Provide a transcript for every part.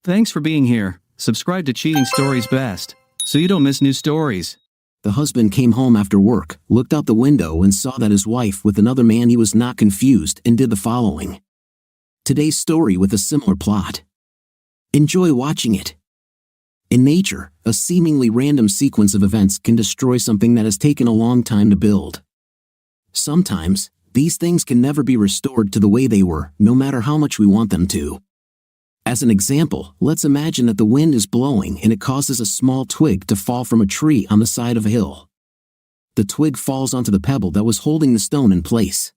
Thanks for being here. Subscribe to Cheating Stories Best, so you don't miss new stories. The husband came home after work, looked out the window and saw that his wife with another man. He was not confused and did the following. Today's story with a similar plot. Enjoy watching it. In nature, a seemingly random sequence of events can destroy something that has taken a long time to build. Sometimes, these things can never be restored to the way they were, no matter how much we want them to. As an example, let's imagine that the wind is blowing and it causes a small twig to fall from a tree on the side of a hill. The twig falls onto the pebble that was holding the stone in place.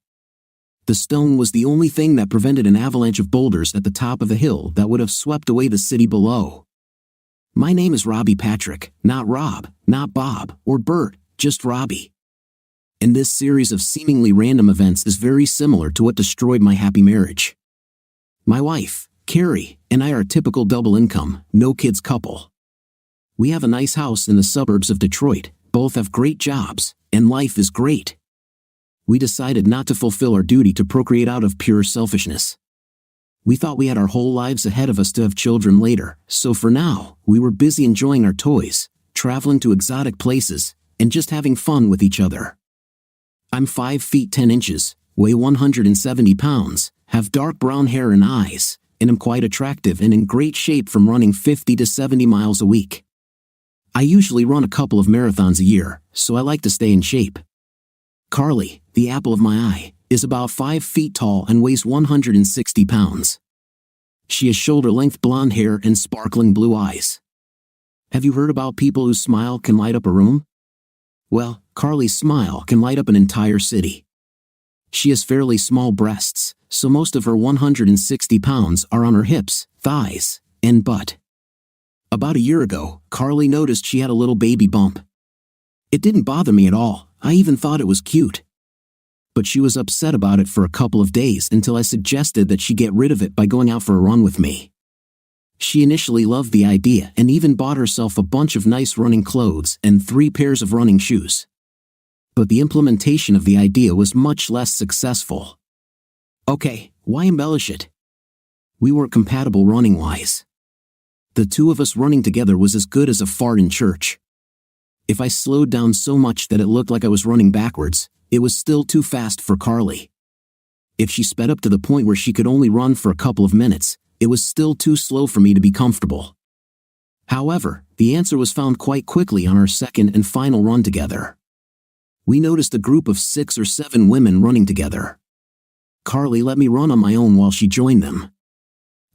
The stone was the only thing that prevented an avalanche of boulders at the top of the hill that would have swept away the city below. My name is Robbie Patrick, not Rob, not Bob, or Bert, just Robbie. And this series of seemingly random events is very similar to what destroyed my happy marriage. My wife, Carrie, and I are a typical double income, no kids couple. We have a nice house in the suburbs of Detroit, both have great jobs, and life is great. We decided not to fulfill our duty to procreate out of pure selfishness. We thought we had our whole lives ahead of us to have children later, so for now, we were busy enjoying our toys, traveling to exotic places, and just having fun with each other. I'm 5 feet 10 inches, weigh 170 pounds, have dark brown hair and eyes, and am quite attractive and in great shape from running 50 to 70 miles a week. I usually run a couple of marathons a year, so I like to stay in shape. Carly, the apple of my eye, is about 5 feet tall and weighs 160 pounds. She has shoulder-length blonde hair and sparkling blue eyes. Have you heard about people whose smile can light up a room? Well, Carly's smile can light up an entire city. She has fairly small breasts, so most of her 160 pounds are on her hips, thighs, and butt. About a year ago, Carly noticed she had a little baby bump. It didn't bother me at all, I even thought it was cute. But she was upset about it for a couple of days until I suggested that she get rid of it by going out for a run with me. She initially loved the idea and even bought herself a bunch of nice running clothes and 3 pairs of running shoes. But the implementation of the idea was much less successful. Okay, why embellish it? We weren't compatible running-wise. The two of us running together was as good as a fart in church. If I slowed down so much that it looked like I was running backwards, it was still too fast for Carly. If she sped up to the point where she could only run for a couple of minutes, it was still too slow for me to be comfortable. However, the answer was found quite quickly on our second and final run together. We noticed a group of 6 or 7 women running together. Carly let me run on my own while she joined them.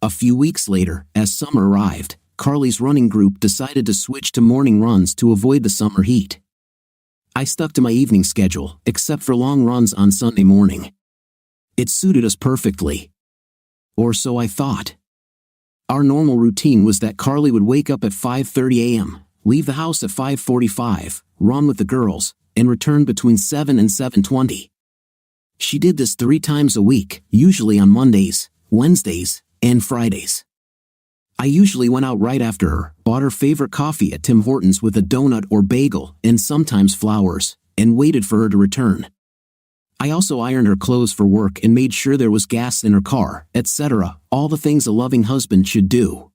A few weeks later, as summer arrived, Carly's running group decided to switch to morning runs to avoid the summer heat. I stuck to my evening schedule, except for long runs on Sunday morning. It suited us perfectly. Or so I thought. Our normal routine was that Carly would wake up at 5:30 a.m., leave the house at 5:45, run with the girls, and return between 7 and 7:20. She did this 3 times a week, usually on Mondays, Wednesdays, and Fridays. I usually went out right after her, bought her favorite coffee at Tim Hortons with a donut or bagel and sometimes flowers, and waited for her to return. I also ironed her clothes for work and made sure there was gas in her car, etc., all the things a loving husband should do.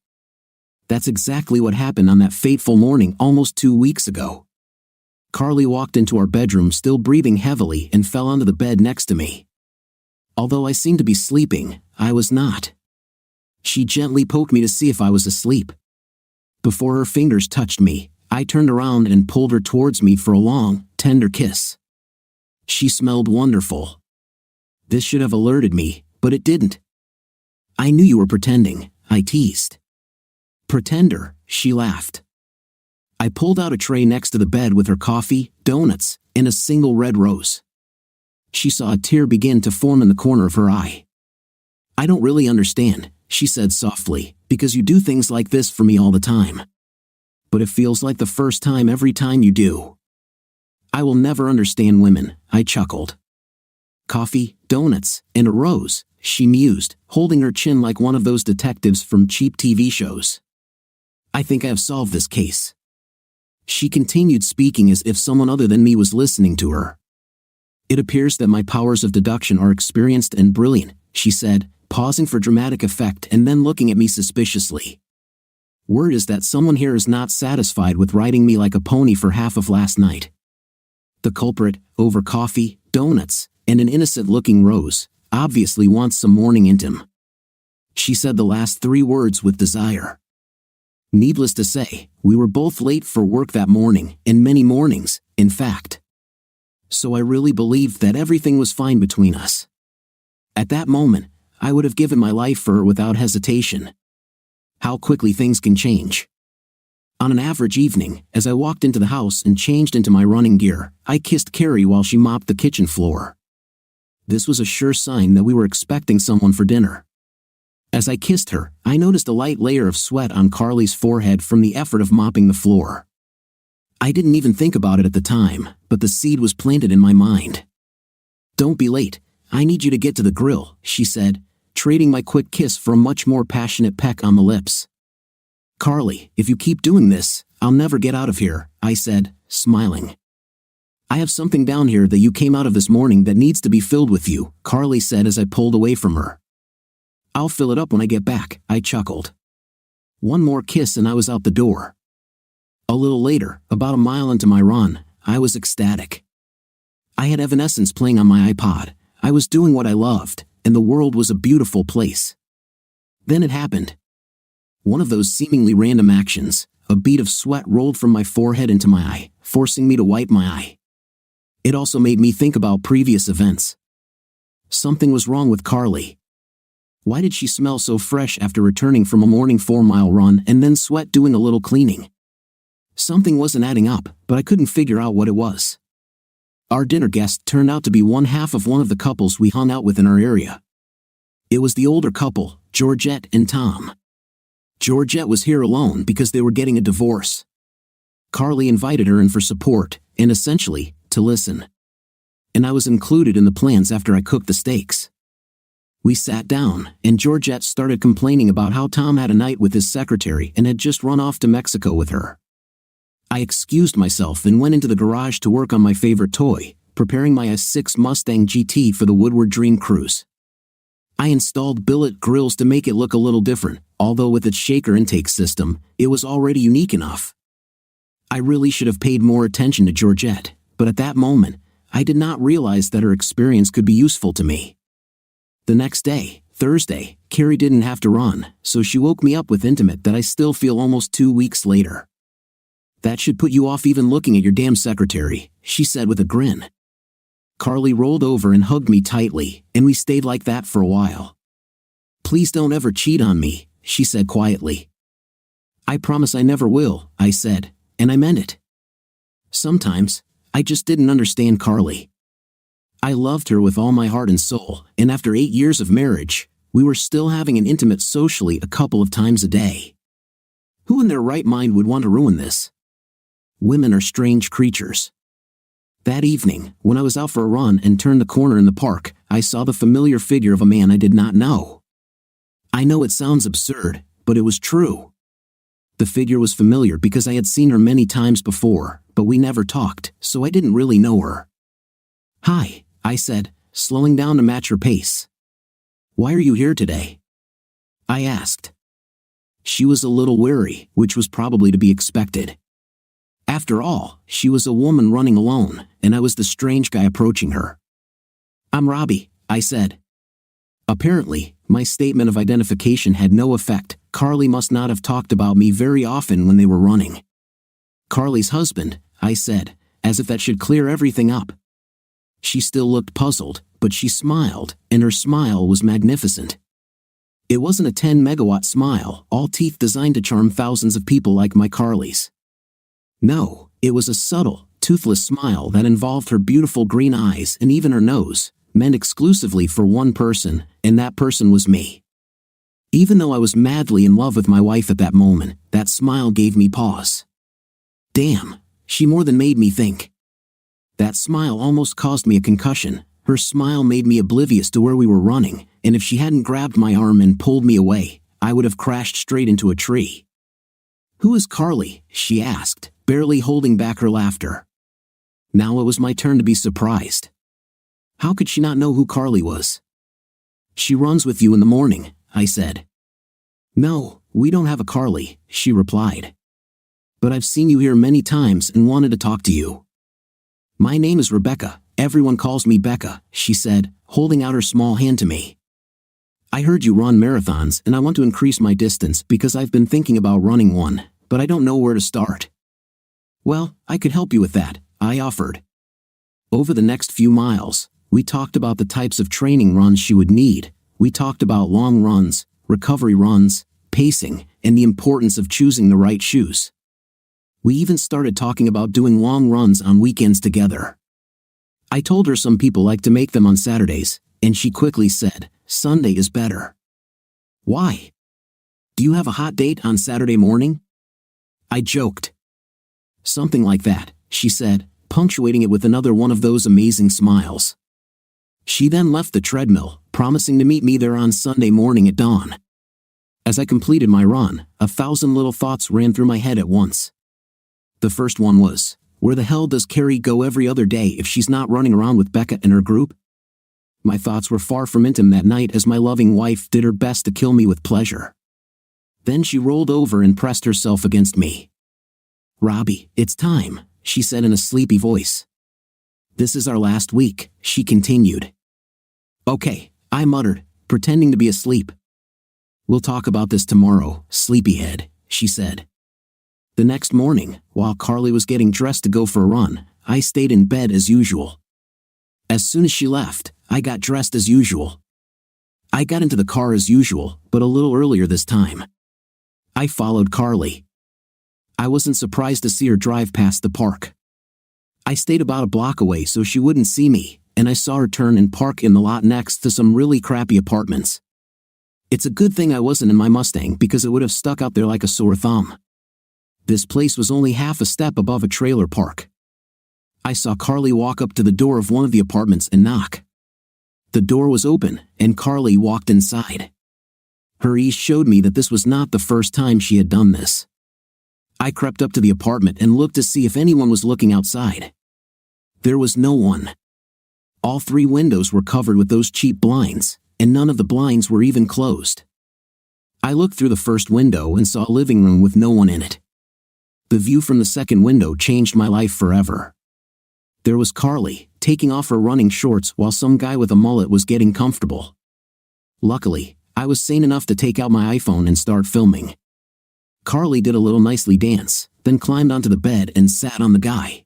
That's exactly what happened on that fateful morning almost 2 weeks ago. Carly walked into our bedroom still breathing heavily and fell onto the bed next to me. Although I seemed to be sleeping, I was not. She gently poked me to see if I was asleep. Before her fingers touched me, I turned around and pulled her towards me for a long, tender kiss. She smelled wonderful. This should have alerted me, but it didn't. I knew you were pretending, I teased. Pretender, she laughed. I pulled out a tray next to the bed with her coffee, donuts, and a single red rose. She saw a tear begin to form in the corner of her eye. I don't really understand, she said softly, because you do things like this for me all the time. But it feels like the first time every time you do. I will never understand women, I chuckled. Coffee, donuts, and a rose, she mused, holding her chin like one of those detectives from cheap TV shows. I think I have solved this case. She continued speaking as if someone other than me was listening to her. It appears that my powers of deduction are experienced and brilliant, she said, pausing for dramatic effect and then looking at me suspiciously. Word is that someone here is not satisfied with riding me like a pony for half of last night. The culprit, over coffee, donuts, and an innocent-looking rose, obviously wants some morning intim. She said the last 3 words with desire. Needless to say, we were both late for work that morning, and many mornings, in fact. So I really believed that everything was fine between us. At that moment, I would have given my life for her without hesitation. How quickly things can change. On an average evening, as I walked into the house and changed into my running gear, I kissed Carrie while she mopped the kitchen floor. This was a sure sign that we were expecting someone for dinner. As I kissed her, I noticed a light layer of sweat on Carly's forehead from the effort of mopping the floor. I didn't even think about it at the time, but the seed was planted in my mind. "Don't be late. I need you to get to the grill," she said, trading my quick kiss for a much more passionate peck on the lips. "Carly, if you keep doing this, I'll never get out of here," I said, smiling. "I have something down here that you came out of this morning that needs to be filled with you," Carly said as I pulled away from her. "I'll fill it up when I get back," I chuckled. One more kiss and I was out the door. A little later, about a mile into my run, I was ecstatic. I had Evanescence playing on my iPod. I was doing what I loved, and the world was a beautiful place. Then it happened. One of those seemingly random actions, a bead of sweat rolled from my forehead into my eye, forcing me to wipe my eye. It also made me think about previous events. Something was wrong with Carly. Why did she smell so fresh after returning from a morning 4-mile run and then sweat doing a little cleaning? Something wasn't adding up, but I couldn't figure out what it was. Our dinner guest turned out to be one half of one of the couples we hung out with in our area. It was the older couple, Georgette and Tom. Georgette was here alone because they were getting a divorce. Carly invited her in for support, and essentially, to listen. And I was included in the plans after I cooked the steaks. We sat down, and Georgette started complaining about how Tom had a night with his secretary and had just run off to Mexico with her. I excused myself and went into the garage to work on my favorite toy, preparing my S6 Mustang GT for the Woodward Dream Cruise. I installed billet grills to make it look a little different, although with its shaker intake system, it was already unique enough. I really should have paid more attention to Georgette, but at that moment, I did not realize that her experience could be useful to me. The next day, Thursday, Carrie didn't have to run, so she woke me up with intimate that I still feel almost 2 weeks later. "That should put you off even looking at your damn secretary," she said with a grin. Carly rolled over and hugged me tightly, and we stayed like that for a while. "Please don't ever cheat on me," she said quietly. "I promise I never will," I said, and I meant it. Sometimes, I just didn't understand Carly. I loved her with all my heart and soul, and after 8 years of marriage, we were still having an intimate socially a couple of times a day. Who in their right mind would want to ruin this? Women are strange creatures. That evening, when I was out for a run and turned the corner in the park, I saw the familiar figure of a man I did not know. I know it sounds absurd, but it was true. The figure was familiar because I had seen her many times before, but we never talked, so I didn't really know her. "Hi," I said, slowing down to match her pace. "Why are you here today?" I asked. She was a little wary, which was probably to be expected. After all, she was a woman running alone, and I was the strange guy approaching her. "I'm Robbie," I said. Apparently, my statement of identification had no effect. Carly must not have talked about me very often when they were running. "Carly's husband," I said, as if that should clear everything up. She still looked puzzled, but she smiled, and her smile was magnificent. It wasn't a 10-megawatt smile, all teeth designed to charm thousands of people like my Carly's. No, it was a subtle, toothless smile that involved her beautiful green eyes and even her nose, meant exclusively for one person, and that person was me. Even though I was madly in love with my wife at that moment, that smile gave me pause. Damn, she more than made me think. That smile almost caused me a concussion. Her smile made me oblivious to where we were running, and if she hadn't grabbed my arm and pulled me away, I would have crashed straight into a tree. "Who is Carly?" she asked, barely holding back her laughter. Now it was my turn to be surprised. How could she not know who Carly was? "She runs with you in the morning," I said. "No, We don't have a Carly, she replied. But I've seen you here many times and wanted to talk to you. My name is Rebecca, everyone calls me Becca, she said, holding out her small hand to me. I heard you run marathons and I want to increase my distance because I've been thinking about running one, but I don't know where to start. Well, I could help you with that, I offered. Over the next few miles, we talked about the types of training runs she would need. We talked about long runs, recovery runs, pacing, and the importance of choosing the right shoes. We even started talking about doing long runs on weekends together. I told her some people like to make them on Saturdays, and she quickly said, Sunday is better. Why? Do you have a hot date on Saturday morning? I joked. Something like that, she said, punctuating it with another one of those amazing smiles. She then left the treadmill, promising to meet me there on Sunday morning at dawn. As I completed my run, 1,000 little thoughts ran through my head at once. The first one was, where the hell does Carrie go every other day if she's not running around with Becca and her group? My thoughts were far from intimate that night as my loving wife did her best to kill me with pleasure. Then she rolled over and pressed herself against me. Robbie, it's time, she said in a sleepy voice. This is our last week, she continued. Okay, I muttered, pretending to be asleep. We'll talk about this tomorrow, sleepyhead, she said. The next morning, while Carly was getting dressed to go for a run, I stayed in bed as usual. As soon as she left, I got dressed as usual. I got into the car as usual, but a little earlier this time. I followed Carly. I wasn't surprised to see her drive past the park. I stayed about a block away so she wouldn't see me, and I saw her turn and park in the lot next to some really crappy apartments. It's a good thing I wasn't in my Mustang because it would have stuck out there like a sore thumb. This place was only half a step above a trailer park. I saw Carly walk up to the door of one of the apartments and knock. The door was open, and Carly walked inside. Her ease showed me that this was not the first time she had done this. I crept up to the apartment and looked to see if anyone was looking outside. There was no one. All 3 windows were covered with those cheap blinds, and none of the blinds were even closed. I looked through the first window and saw a living room with no one in it. The view from the second window changed my life forever. There was Carly, taking off her running shorts while some guy with a mullet was getting comfortable. Luckily, I was sane enough to take out my iPhone and start filming. Carly did a little nicely dance, then climbed onto the bed and sat on the guy.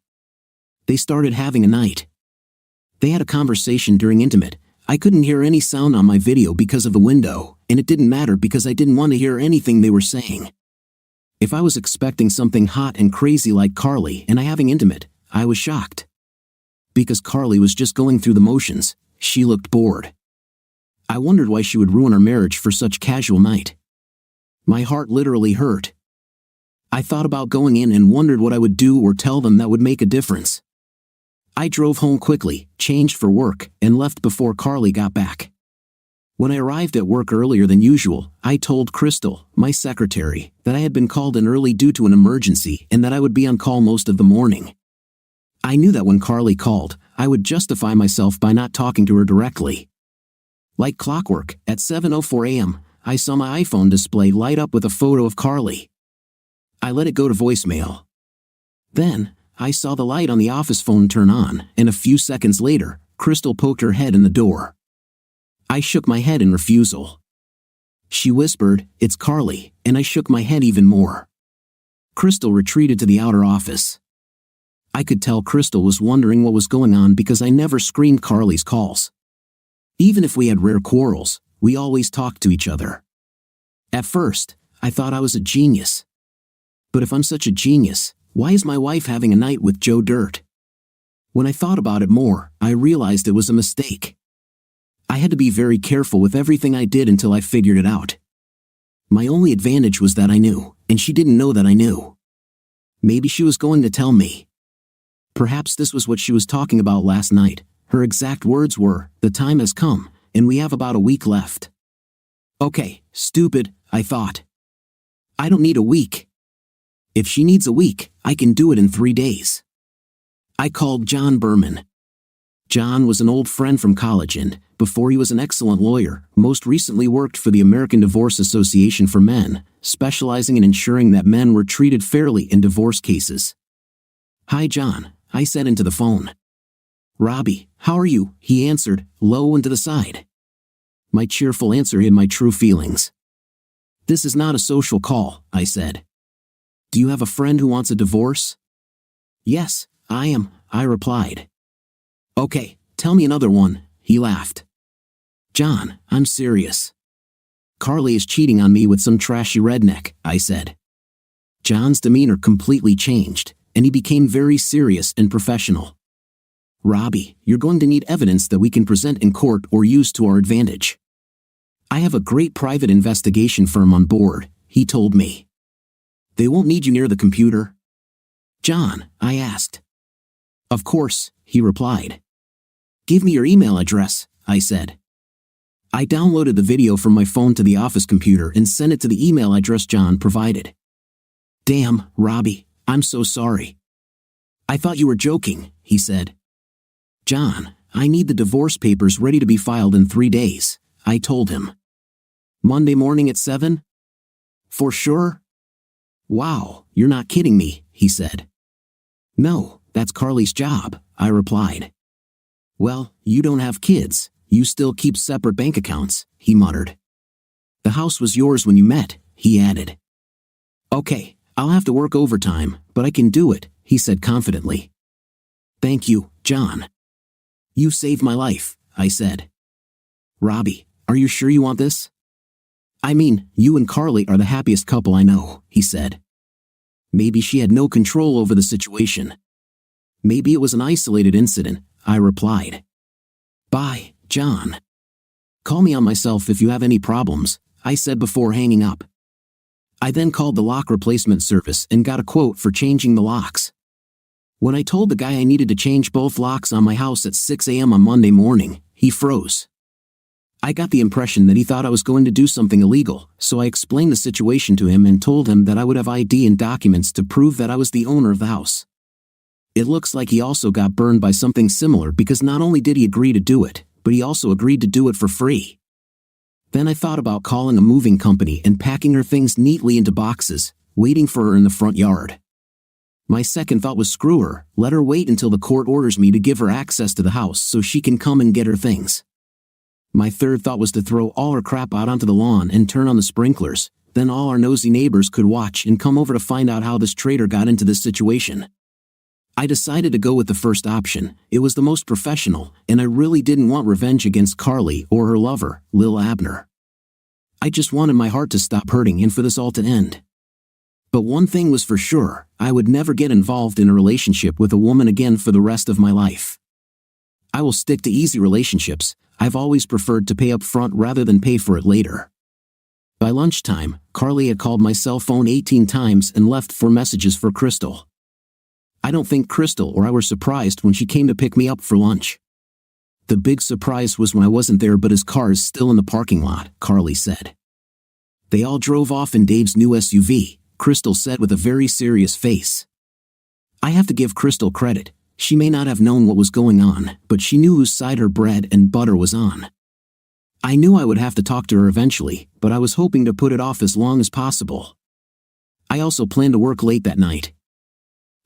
They started having a night. They had a conversation during intimate. I couldn't hear any sound on my video because of the window, and it didn't matter because I didn't want to hear anything they were saying. If I was expecting something hot and crazy like Carly and I having intimate, I was shocked. Because Carly was just going through the motions, she looked bored. I wondered why she would ruin our marriage for such casual night. My heart literally hurt. I thought about going in and wondered what I would do or tell them that would make a difference. I drove home quickly, changed for work, and left before Carly got back. When I arrived at work earlier than usual, I told Crystal, my secretary, that I had been called in early due to an emergency and that I would be on call most of the morning. I knew that when Carly called, I would justify myself by not talking to her directly. Like clockwork, at 7:04 a.m., I saw my iPhone display light up with a photo of Carly. I let it go to voicemail. Then, I saw the light on the office phone turn on, and a few seconds later, Crystal poked her head in the door. I shook my head in refusal. She whispered, "It's Carly," and I shook my head even more. Crystal retreated to the outer office. I could tell Crystal was wondering what was going on because I never screened Carly's calls. Even if we had rare quarrels, we always talked to each other. At first, I thought I was a genius. But if I'm such a genius, why is my wife having a night with Joe Dirt? When I thought about it more, I realized it was a mistake. I had to be very careful with everything I did until I figured it out. My only advantage was that I knew, and she didn't know that I knew. Maybe she was going to tell me. Perhaps this was what she was talking about last night. Her exact words were, "The time has come, and we have about a week left." Okay, stupid, I thought. I don't need a week. If she needs a week, I can do it in 3 days. I called John Berman. John was an old friend from college and, before he was an excellent lawyer, most recently worked for the American Divorce Association for Men, specializing in ensuring that men were treated fairly in divorce cases. "Hi John," I said into the phone. "Robbie, how are you?" he answered, low and to the side. My cheerful answer hid my true feelings. "This is not a social call," I said. "Do you have a friend who wants a divorce?" "Yes, I am," I replied. "Okay, tell me another one," he laughed. "John, I'm serious. Carly is cheating on me with some trashy redneck," I said. John's demeanor completely changed, and he became very serious and professional. "Robbie, you're going to need evidence that we can present in court or use to our advantage. I have a great private investigation firm on board," he told me. "They won't need you near the computer?" "John," I asked. "Of course," he replied. "Give me your email address," I said. I downloaded the video from my phone to the office computer and sent it to the email address John provided. "Damn, Robbie, I'm so sorry. I thought you were joking," he said. "John, I need the divorce papers ready to be filed in 3 days," I told him. "Monday morning at 7? For sure?" "Wow, you're not kidding me," he said. "No, that's Carly's job," I replied. "Well, you don't have kids, you still keep separate bank accounts," he muttered. "The house was yours when you met," he added. "Okay, I'll have to work overtime, but I can do it," he said confidently. "Thank you, John. You saved my life," I said. "Robbie, are you sure you want this?" "I mean, you and Carly are the happiest couple I know," he said. Maybe she had no control over the situation. Maybe it was an isolated incident, I replied. "Bye, John. Call me on my cell if you have any problems," I said before hanging up. I then called the lock replacement service and got a quote for changing the locks. When I told the guy I needed to change both locks on my house at 6 a.m. on Monday morning, he froze. I got the impression that he thought I was going to do something illegal, so I explained the situation to him and told him that I would have ID and documents to prove that I was the owner of the house. It looks like he also got burned by something similar because not only did he agree to do it, but he also agreed to do it for free. Then I thought about calling a moving company and packing her things neatly into boxes, waiting for her in the front yard. My second thought was screw her, let her wait until the court orders me to give her access to the house so she can come and get her things. My third thought was to throw all her crap out onto the lawn and turn on the sprinklers, then all our nosy neighbors could watch and come over to find out how this traitor got into this situation. I decided to go with the first option. It was the most professional, and I really didn't want revenge against Carly or her lover, Lil Abner. I just wanted my heart to stop hurting and for this all to end. But one thing was for sure, I would never get involved in a relationship with a woman again for the rest of my life. I will stick to easy relationships. I've always preferred to pay up front rather than pay for it later. By lunchtime, Carly had called my cell phone 18 times and left 4 messages for Crystal. I don't think Crystal or I were surprised when she came to pick me up for lunch. The big surprise was when I wasn't there but his car is still in the parking lot, Carly said. They all drove off in Dave's new SUV, Crystal said with a very serious face. I have to give Crystal credit. She may not have known what was going on, but she knew whose side her bread and butter was on. I knew I would have to talk to her eventually, but I was hoping to put it off as long as possible. I also planned to work late that night.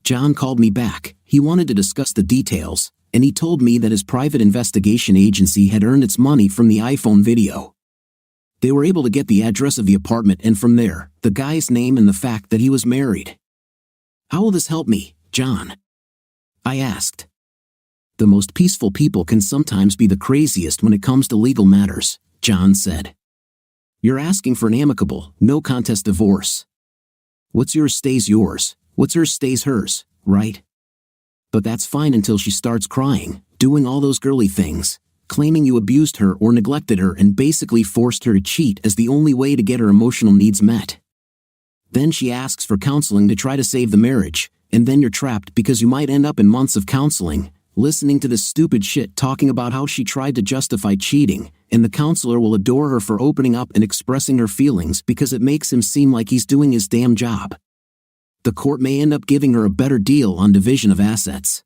John called me back. He wanted to discuss the details, and he told me that his private investigation agency had earned its money from the iPhone video. They were able to get the address of the apartment and from there, the guy's name and the fact that he was married. How will this help me, John? I asked. The most peaceful people can sometimes be the craziest when it comes to legal matters, John said. You're asking for an amicable, no contest divorce. What's yours stays yours, what's hers stays hers, right? But that's fine until she starts crying, doing all those girly things, claiming you abused her or neglected her and basically forced her to cheat as the only way to get her emotional needs met. Then she asks for counseling to try to save the marriage, and then you're trapped because you might end up in months of counseling, listening to this stupid shit talking about how she tried to justify cheating, and the counselor will adore her for opening up and expressing her feelings because it makes him seem like he's doing his damn job. The court may end up giving her a better deal on division of assets.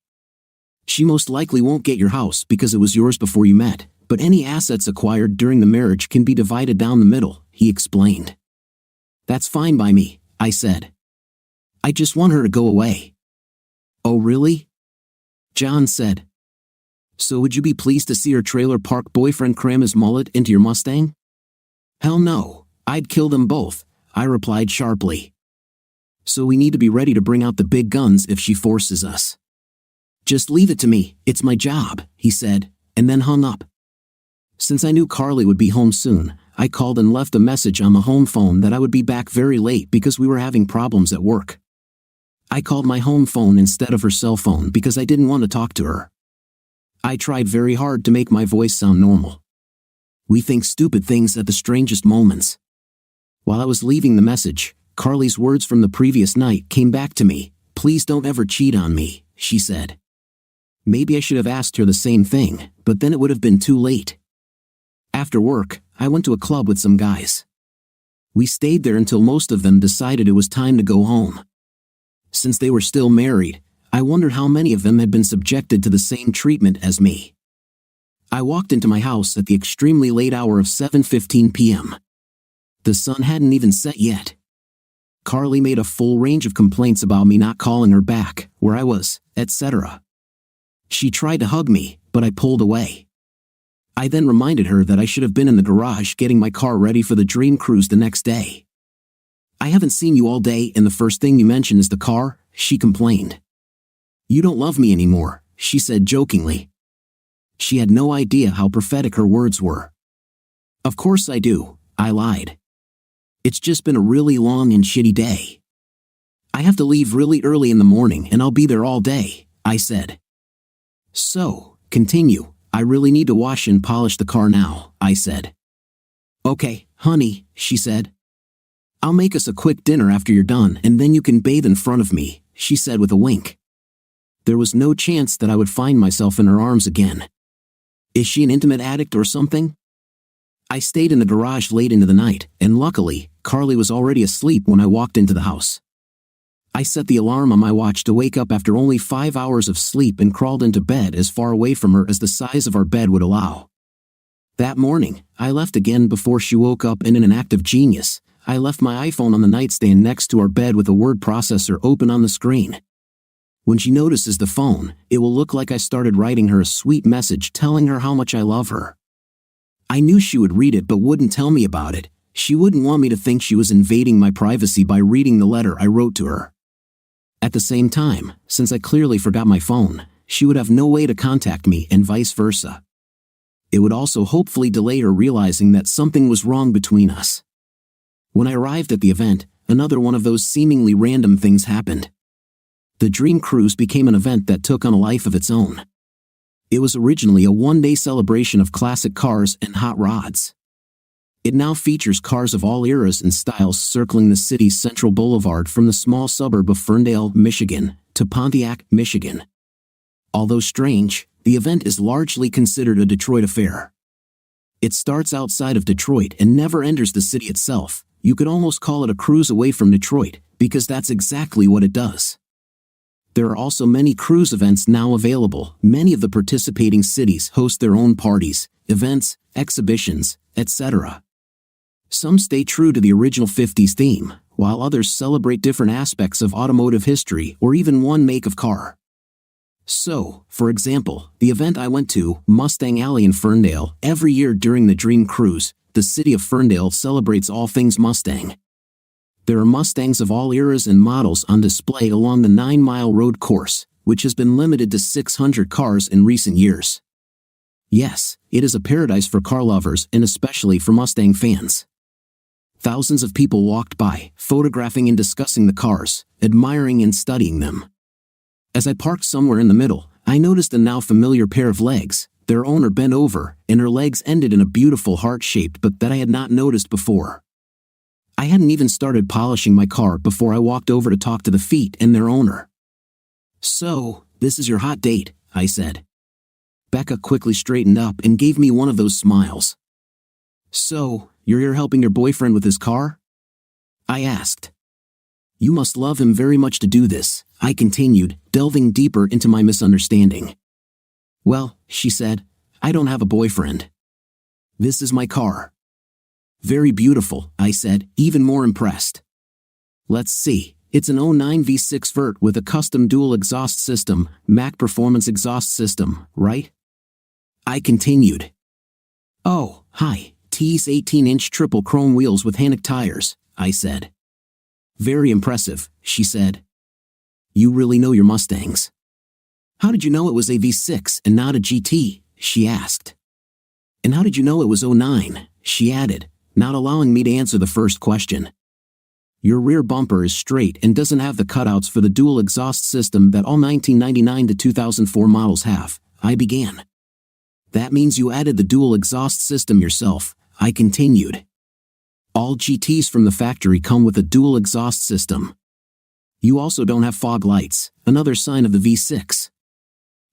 She most likely won't get your house because it was yours before you met, but any assets acquired during the marriage can be divided down the middle, he explained. That's fine by me, I said. I just want her to go away. Oh really? John said. So would you be pleased to see her trailer park boyfriend cram his mullet into your Mustang? Hell no, I'd kill them both, I replied sharply. So we need to be ready to bring out the big guns if she forces us. Just leave it to me, it's my job, he said, and then hung up. Since I knew Carly would be home soon, I called and left a message on the home phone that I would be back very late because we were having problems at work. I called my home phone instead of her cell phone because I didn't want to talk to her. I tried very hard to make my voice sound normal. We think stupid things at the strangest moments. While I was leaving the message, Carly's words from the previous night came back to me. Please don't ever cheat on me, she said. Maybe I should have asked her the same thing, but then it would have been too late. After work, I went to a club with some guys. We stayed there until most of them decided it was time to go home. Since they were still married, I wondered how many of them had been subjected to the same treatment as me. I walked into my house at the extremely late hour of 7:15 p.m. The sun hadn't even set yet. Carly made a full range of complaints about me not calling her back, where I was, etc. She tried to hug me, but I pulled away. I then reminded her that I should have been in the garage getting my car ready for the dream cruise the next day. I haven't seen you all day and the first thing you mention is the car, she complained. You don't love me anymore, she said jokingly. She had no idea how prophetic her words were. Of course I do, I lied. It's just been a really long and shitty day. I have to leave really early in the morning and I'll be there all day, I said. So, continue, I really need to wash and polish the car now, I said. Okay, honey, she said. I'll make us a quick dinner after you're done and then you can bathe in front of me, she said with a wink. There was no chance that I would find myself in her arms again. Is she an intimate addict or something? I stayed in the garage late into the night, and luckily, Carly was already asleep when I walked into the house. I set the alarm on my watch to wake up after only 5 hours of sleep and crawled into bed as far away from her as the size of our bed would allow. That morning, I left again before she woke up and in an act of genius, I left my iPhone on the nightstand next to our bed with a word processor open on the screen. When she notices the phone, it will look like I started writing her a sweet message telling her how much I love her. I knew she would read it but wouldn't tell me about it. She wouldn't want me to think she was invading my privacy by reading the letter I wrote to her. At the same time, since I clearly forgot my phone, she would have no way to contact me and vice versa. It would also hopefully delay her realizing that something was wrong between us. When I arrived at the event, another one of those seemingly random things happened. The Dream Cruise became an event that took on a life of its own. It was originally a one-day celebration of classic cars and hot rods. It now features cars of all eras and styles circling the city's central boulevard from the small suburb of Ferndale, Michigan, to Pontiac, Michigan. Although strange, the event is largely considered a Detroit affair. It starts outside of Detroit and never enters the city itself. You could almost call it a cruise away from Detroit, because that's exactly what it does. There are also many cruise events now available. Many of the participating cities host their own parties, events, exhibitions, etc. Some stay true to the original 50s theme, while others celebrate different aspects of automotive history or even one make of car. So, for example, the event I went to, Mustang Alley in Ferndale, every year during the Dream Cruise, the city of Ferndale celebrates all things Mustang. There are Mustangs of all eras and models on display along the 9-mile road course, which has been limited to 600 cars in recent years. Yes, it is a paradise for car lovers and especially for Mustang fans. Thousands of people walked by, photographing and discussing the cars, admiring and studying them. As I parked somewhere in the middle, I noticed a now familiar pair of legs. Their owner bent over, and her legs ended in a beautiful heart-shaped but that I had not noticed before. I hadn't even started polishing my car before I walked over to talk to the feet and their owner. So, this is your hot date, I said. Becca quickly straightened up and gave me one of those smiles. So, you're here helping your boyfriend with his car? I asked. You must love him very much to do this, I continued, delving deeper into my misunderstanding. Well, she said, I don't have a boyfriend. This is my car. Very beautiful, I said, even more impressed. Let's see, it's an '09 V6 Vert with a custom dual exhaust system, Mac Performance exhaust system, right? I continued. Oh, hi, T's 18-inch triple chrome wheels with Hannock tires, I said. Very impressive, she said. You really know your Mustangs. How did you know it was a V6 and not a GT? She asked. And how did you know it was '09? She added, not allowing me to answer the first question. Your rear bumper is straight and doesn't have the cutouts for the dual exhaust system that all 1999 to 2004 models have, I began. That means you added the dual exhaust system yourself, I continued. All GTs from the factory come with a dual exhaust system. You also don't have fog lights, another sign of the V6.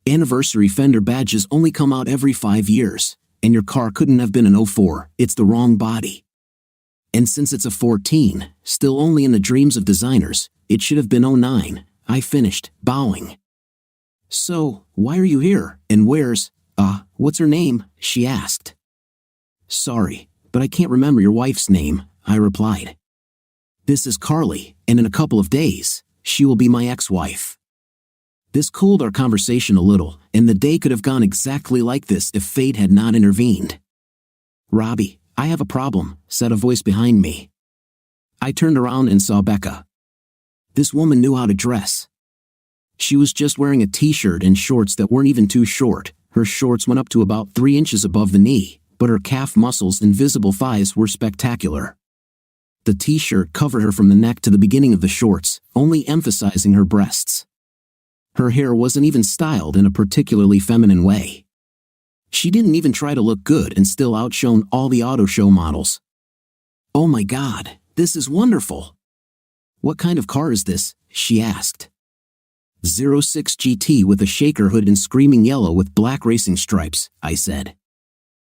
Anniversary fender badges only come out every 5 years, and your car couldn't have been an '04, it's the wrong body. And since it's a 14, still only in the dreams of designers, it should have been '09, I finished, bowing. So, why are you here, and what's her name? She asked. Sorry, but I can't remember your wife's name, I replied. This is Carly, and in a couple of days, she will be my ex-wife. This cooled our conversation a little, and the day could have gone exactly like this if fate had not intervened. Robbie, I have a problem, said a voice behind me. I turned around and saw Becca. This woman knew how to dress. She was just wearing a t-shirt and shorts that weren't even too short. Her shorts went up to about 3 inches above the knee, but her calf muscles and visible thighs were spectacular. The t-shirt covered her from the neck to the beginning of the shorts, only emphasizing her breasts. Her hair wasn't even styled in a particularly feminine way. She didn't even try to look good and still outshone all the auto show models. Oh my God, this is wonderful. What kind of car is this? She asked. 06 GT with a shaker hood in screaming yellow with black racing stripes, I said.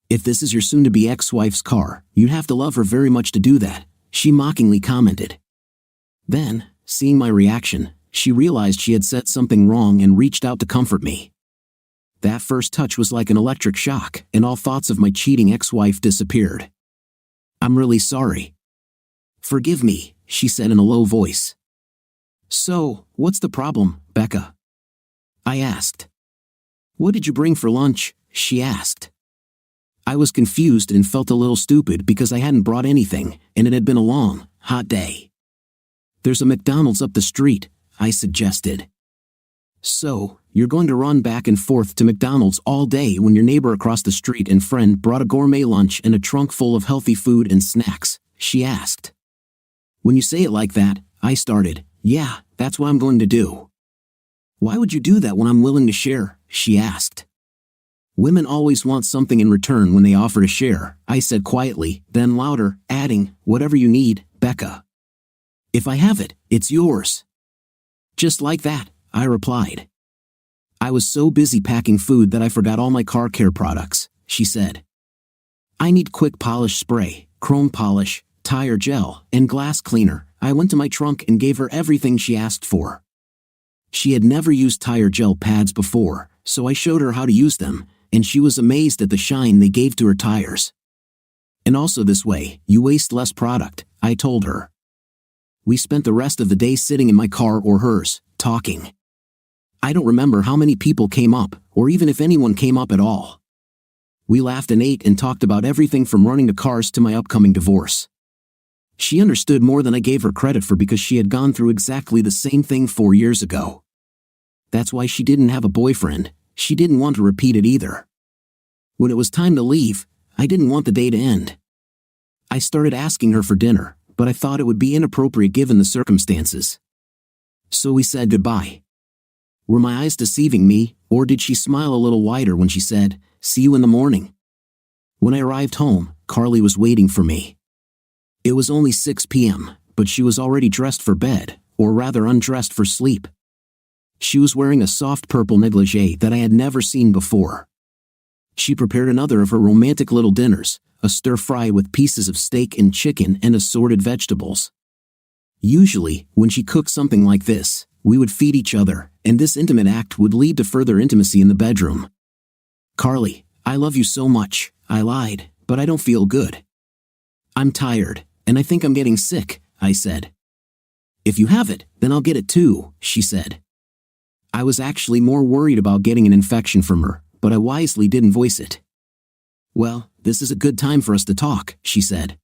If this is your soon-to-be ex-wife's car, you'd have to love her very much to do that, she mockingly commented. Then, seeing my reaction, she realized she had said something wrong and reached out to comfort me. That first touch was like an electric shock, and all thoughts of my cheating ex-wife disappeared. I'm really sorry. Forgive me, she said in a low voice. So, what's the problem, Becca? I asked. What did you bring for lunch? She asked. I was confused and felt a little stupid because I hadn't brought anything, and it had been a long, hot day. There's a McDonald's up the street, I suggested. So, you're going to run back and forth to McDonald's all day when your neighbor across the street and friend brought a gourmet lunch and a trunk full of healthy food and snacks, she asked. When you say it like that, I started, yeah, that's what I'm going to do. Why would you do that when I'm willing to share? She asked. Women always want something in return when they offer to share, I said quietly, then louder, adding, whatever you need, Becca. If I have it, it's yours. Just like that, I replied. I was so busy packing food that I forgot all my car care products, she said. I need quick polish spray, chrome polish, tire gel, and glass cleaner. I went to my trunk and gave her everything she asked for. She had never used tire gel pads before, so I showed her how to use them, and she was amazed at the shine they gave to her tires. And also this way, you waste less product, I told her. We spent the rest of the day sitting in my car or hers, talking. I don't remember how many people came up, or even if anyone came up at all. We laughed and ate and talked about everything from running to cars to my upcoming divorce. She understood more than I gave her credit for because she had gone through exactly the same thing 4 years ago. That's why she didn't have a boyfriend. She didn't want to repeat it either. When it was time to leave, I didn't want the day to end. I started asking her for dinner, but I thought it would be inappropriate given the circumstances. So we said goodbye. Were my eyes deceiving me, or did she smile a little wider when she said, "See you in the morning"? When I arrived home, Carly was waiting for me. It was only 6 p.m., but she was already dressed for bed, or rather undressed for sleep. She was wearing a soft purple negligee that I had never seen before. She prepared another of her romantic little dinners, a stir-fry with pieces of steak and chicken and assorted vegetables. Usually, when she cooked something like this, we would feed each other, and this intimate act would lead to further intimacy in the bedroom. "Carly, I love you so much," I lied, "but I don't feel good. I'm tired, and I think I'm getting sick," I said. "If you have it, then I'll get it too," she said. I was actually more worried about getting an infection from her, but I wisely didn't voice it. "Well, this is a good time for us to talk," she said.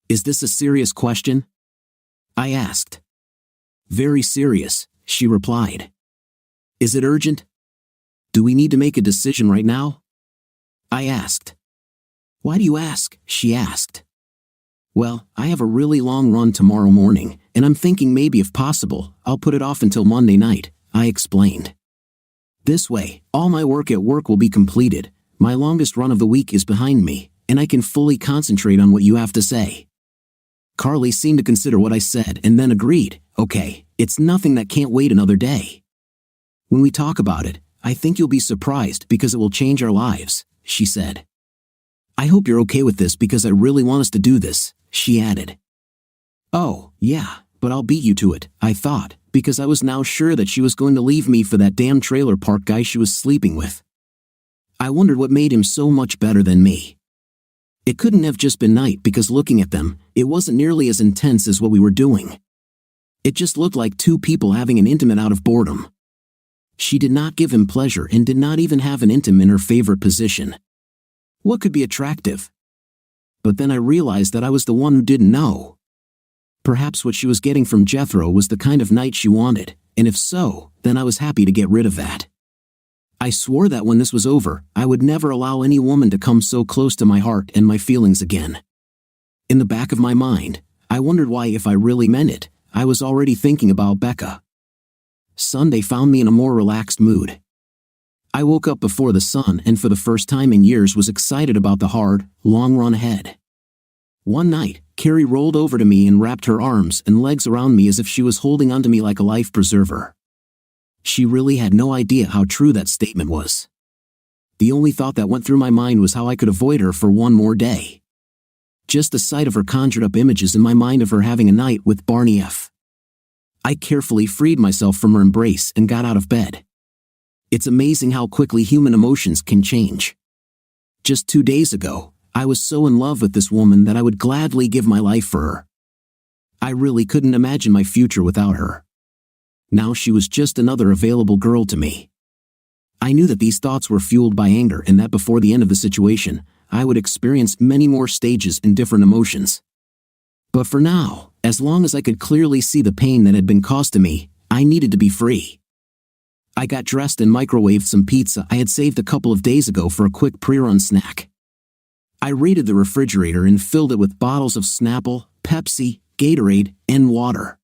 "Is this a serious question?" I asked. "Very serious," she replied. "Is it urgent? Do we need to make a decision right now?" I asked. "Why do you ask?" she asked. "Well, I have a really long run tomorrow morning, and I'm thinking maybe if possible, I'll put it off until Monday night," I explained. "This way, all my work at work will be completed, my longest run of the week is behind me, and I can fully concentrate on what you have to say." Carly seemed to consider what I said and then agreed, "Okay, it's nothing that can't wait another day. When we talk about it, I think you'll be surprised because it will change our lives," she said. "I hope you're okay with this because I really want us to do this," she added. "Oh, yeah, but I'll beat you to it," I thought, because I was now sure that she was going to leave me for that damn trailer park guy she was sleeping with. I wondered what made him so much better than me. It couldn't have just been night because looking at them, it wasn't nearly as intense as what we were doing. It just looked like two people having an intimate out of boredom. She did not give him pleasure and did not even have an intim in her favorite position. What could be attractive? But then I realized that I was the one who didn't know. Perhaps what she was getting from Jethro was the kind of night she wanted, and if so, then I was happy to get rid of that. I swore that when this was over, I would never allow any woman to come so close to my heart and my feelings again. In the back of my mind, I wondered why, if I really meant it, I was already thinking about Becca. Sunday found me in a more relaxed mood. I woke up before the sun and for the first time in years was excited about the hard, long run ahead. One night, Carrie rolled over to me and wrapped her arms and legs around me as if she was holding onto me like a life preserver. She really had no idea how true that statement was. The only thought that went through my mind was how I could avoid her for one more day. Just the sight of her conjured up images in my mind of her having a night with Barney F. I carefully freed myself from her embrace and got out of bed. It's amazing how quickly human emotions can change. Just 2 days ago, I was so in love with this woman that I would gladly give my life for her. I really couldn't imagine my future without her. Now she was just another available girl to me. I knew that these thoughts were fueled by anger and that before the end of the situation, I would experience many more stages and different emotions. But for now, as long as I could clearly see the pain that had been caused to me, I needed to be free. I got dressed and microwaved some pizza I had saved a couple of days ago for a quick pre-run snack. I raided the refrigerator and filled it with bottles of Snapple, Pepsi, Gatorade, and water.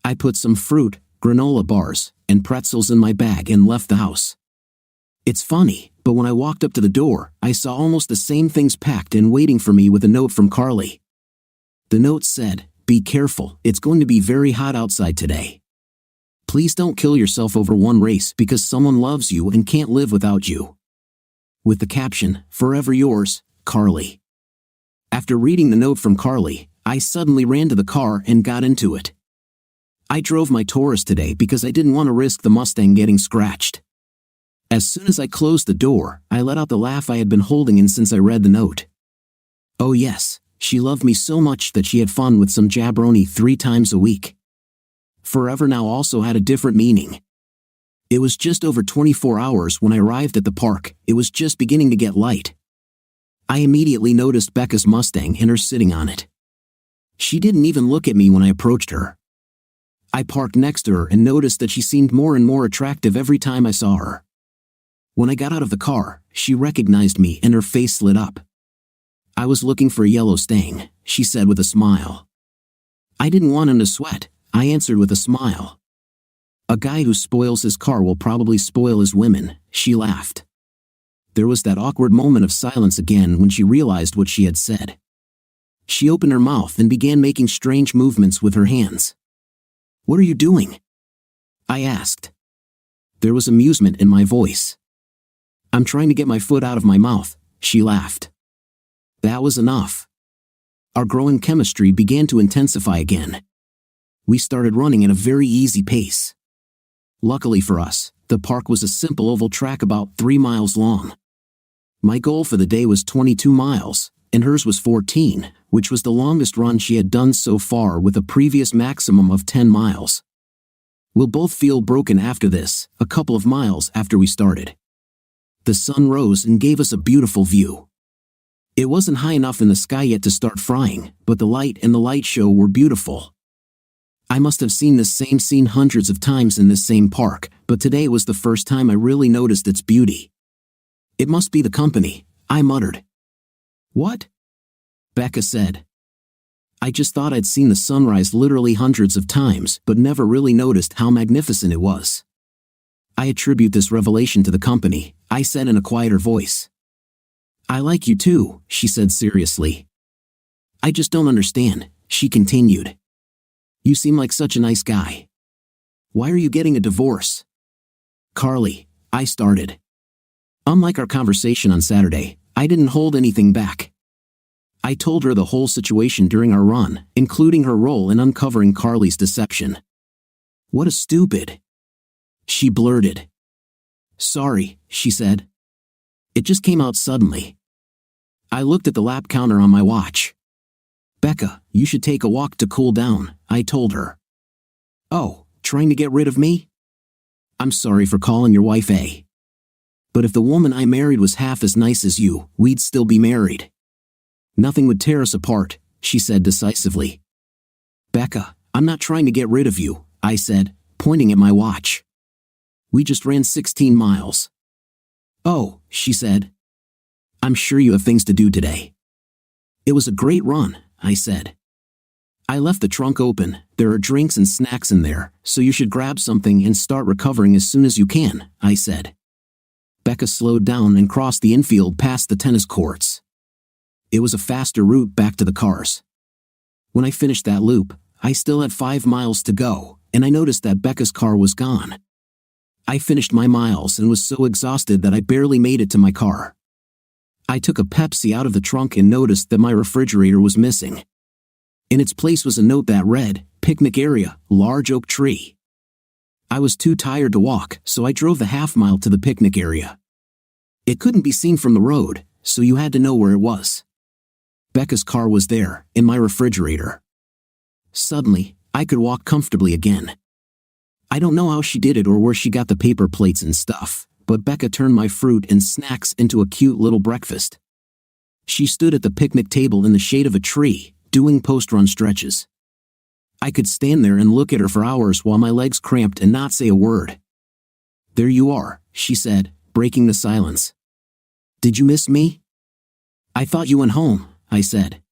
I put some fruit, granola bars, and pretzels in my bag and left the house. It's funny, but when I walked up to the door, I saw almost the same things packed and waiting for me with a note from Carly. The note said, "Be careful, it's going to be very hot outside today. Please don't kill yourself over one race because someone loves you and can't live without you." With the caption, "Forever yours, Carly." After reading the note from Carly, I suddenly ran to the car and got into it. I drove my Taurus today because I didn't want to risk the Mustang getting scratched. As soon as I closed the door, I let out the laugh I had been holding in since I read the note. Oh yes, she loved me so much that she had fun with some jabroni 3 times a week. Forever now also had a different meaning. It was just over 24 hours when I arrived at the park. It was just beginning to get light. I immediately noticed Becca's Mustang and her sitting on it. She didn't even look at me when I approached her. I parked next to her and noticed that she seemed more and more attractive every time I saw her. When I got out of the car, she recognized me and her face lit up. "I was looking for a yellow Stang," she said with a smile. "I didn't want him to sweat," I answered with a smile. "A guy who spoils his car will probably spoil his women," she laughed. There was that awkward moment of silence again when she realized what she had said. She opened her mouth and began making strange movements with her hands. "What are you doing?" I asked. There was amusement in my voice. "I'm trying to get my foot out of my mouth," she laughed. That was enough. Our growing chemistry began to intensify again. We started running at a very easy pace. Luckily for us, the park was a simple oval track about 3 miles long. My goal for the day was 22 miles, and hers was 14, which was the longest run she had done so far with a previous maximum of 10 miles. We'll both feel broken after this, a couple of miles after we started. The sun rose and gave us a beautiful view. It wasn't high enough in the sky yet to start frying, but the light and the light show were beautiful. I must have seen this same scene hundreds of times in this same park, but today was the first time I really noticed its beauty. It must be the company, I muttered. What? Becca said. I just thought I'd seen the sunrise literally hundreds of times, but never really noticed how magnificent it was. I attribute this revelation to the company, I said in a quieter voice. I like you too, she said seriously. I just don't understand, she continued. You seem like such a nice guy. Why are you getting a divorce? Carly, I started. Unlike our conversation on Saturday, I didn't hold anything back. I told her the whole situation during our run, including her role in uncovering Carly's deception. What a stupid. She blurted. Sorry, she said. It just came out suddenly. I looked at the lap counter on my watch. Becca, you should take a walk to cool down, I told her. Oh, trying to get rid of me? I'm sorry for calling your wife a. But if the woman I married was half as nice as you, we'd still be married. Nothing would tear us apart, she said decisively. Becca, I'm not trying to get rid of you, I said, pointing at my watch. We just ran 16 miles. Oh, she said. I'm sure you have things to do today. It was a great run, I said. I left the trunk open, there are drinks and snacks in there, so you should grab something and start recovering as soon as you can, I said. Becca slowed down and crossed the infield past the tennis courts. It was a faster route back to the cars. When I finished that loop, I still had 5 miles to go, and I noticed that Becca's car was gone. I finished my miles and was so exhausted that I barely made it to my car. I took a Pepsi out of the trunk and noticed that my refrigerator was missing. In its place was a note that read, "Picnic area, large oak tree." I was too tired to walk, so I drove the half-mile to the picnic area. It couldn't be seen from the road, so you had to know where it was. Becca's car was there, in my refrigerator. Suddenly, I could walk comfortably again. I don't know how she did it or where she got the paper plates and stuff, but Becca turned my fruit and snacks into a cute little breakfast. She stood at the picnic table in the shade of a tree, doing post-run stretches. I could stand there and look at her for hours while my legs cramped and not say a word. There you are, she said, breaking the silence. Did you miss me? I thought you went home, I said.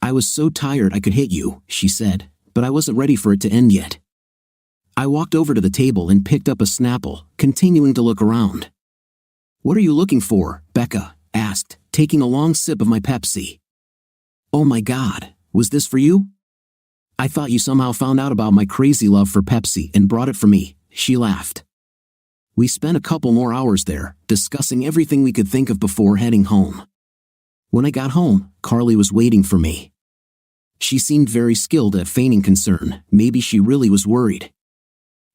I was so tired I could hit you, she said, but I wasn't ready for it to end yet. I walked over to the table and picked up a Snapple, continuing to look around. What are you looking for? Becca asked, taking a long sip of my Pepsi. Oh my God, was this for you? I thought you somehow found out about my crazy love for Pepsi and brought it for me, she laughed. We spent a couple more hours there, discussing everything we could think of before heading home. When I got home, Carly was waiting for me. She seemed very skilled at feigning concern, maybe she really was worried.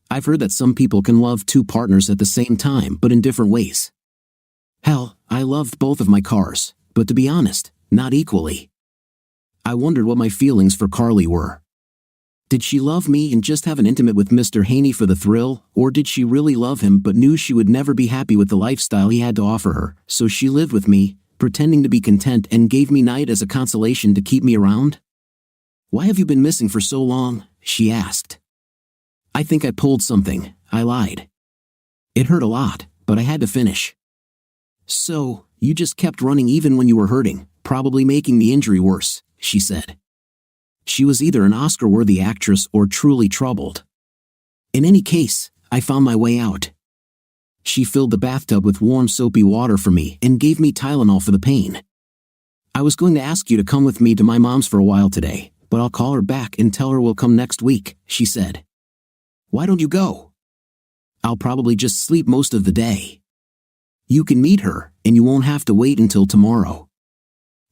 I've heard that some people can love 2 partners at the same time but in different ways. Hell, I loved both of my cars, but to be honest, not equally. I wondered what my feelings for Carly were. Did she love me and just have an intimate with Mr. Haney for the thrill, or did she really love him but knew she would never be happy with the lifestyle he had to offer her, so she lived with me, pretending to be content and gave me night as a consolation to keep me around? Why have you been missing for so long? She asked. I think I pulled something, I lied. It hurt a lot, but I had to finish. So, you just kept running even when you were hurting, probably making the injury worse, she said. She was either an Oscar-worthy actress or truly troubled. In any case, I found my way out. She filled the bathtub with warm soapy water for me and gave me Tylenol for the pain. I was going to ask you to come with me to my mom's for a while today, but I'll call her back and tell her we'll come next week, she said. Why don't you go? I'll probably just sleep most of the day. You can meet her, and you won't have to wait until tomorrow.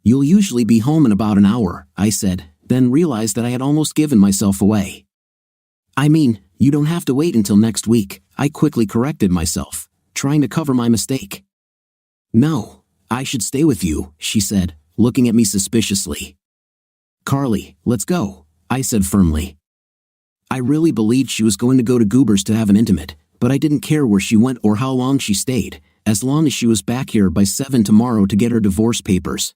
You'll usually be home in about an hour, I said, then realized that I had almost given myself away. I mean, you don't have to wait until next week, I quickly corrected myself, trying to cover my mistake. No, "I should stay with you," she said, looking at me suspiciously. "Carly, let's go," I said firmly. I really believed she was going to go to Goober's to have an intimate, but I didn't care where she went or how long she stayed, as long as she was back here by 7 tomorrow to get her divorce papers.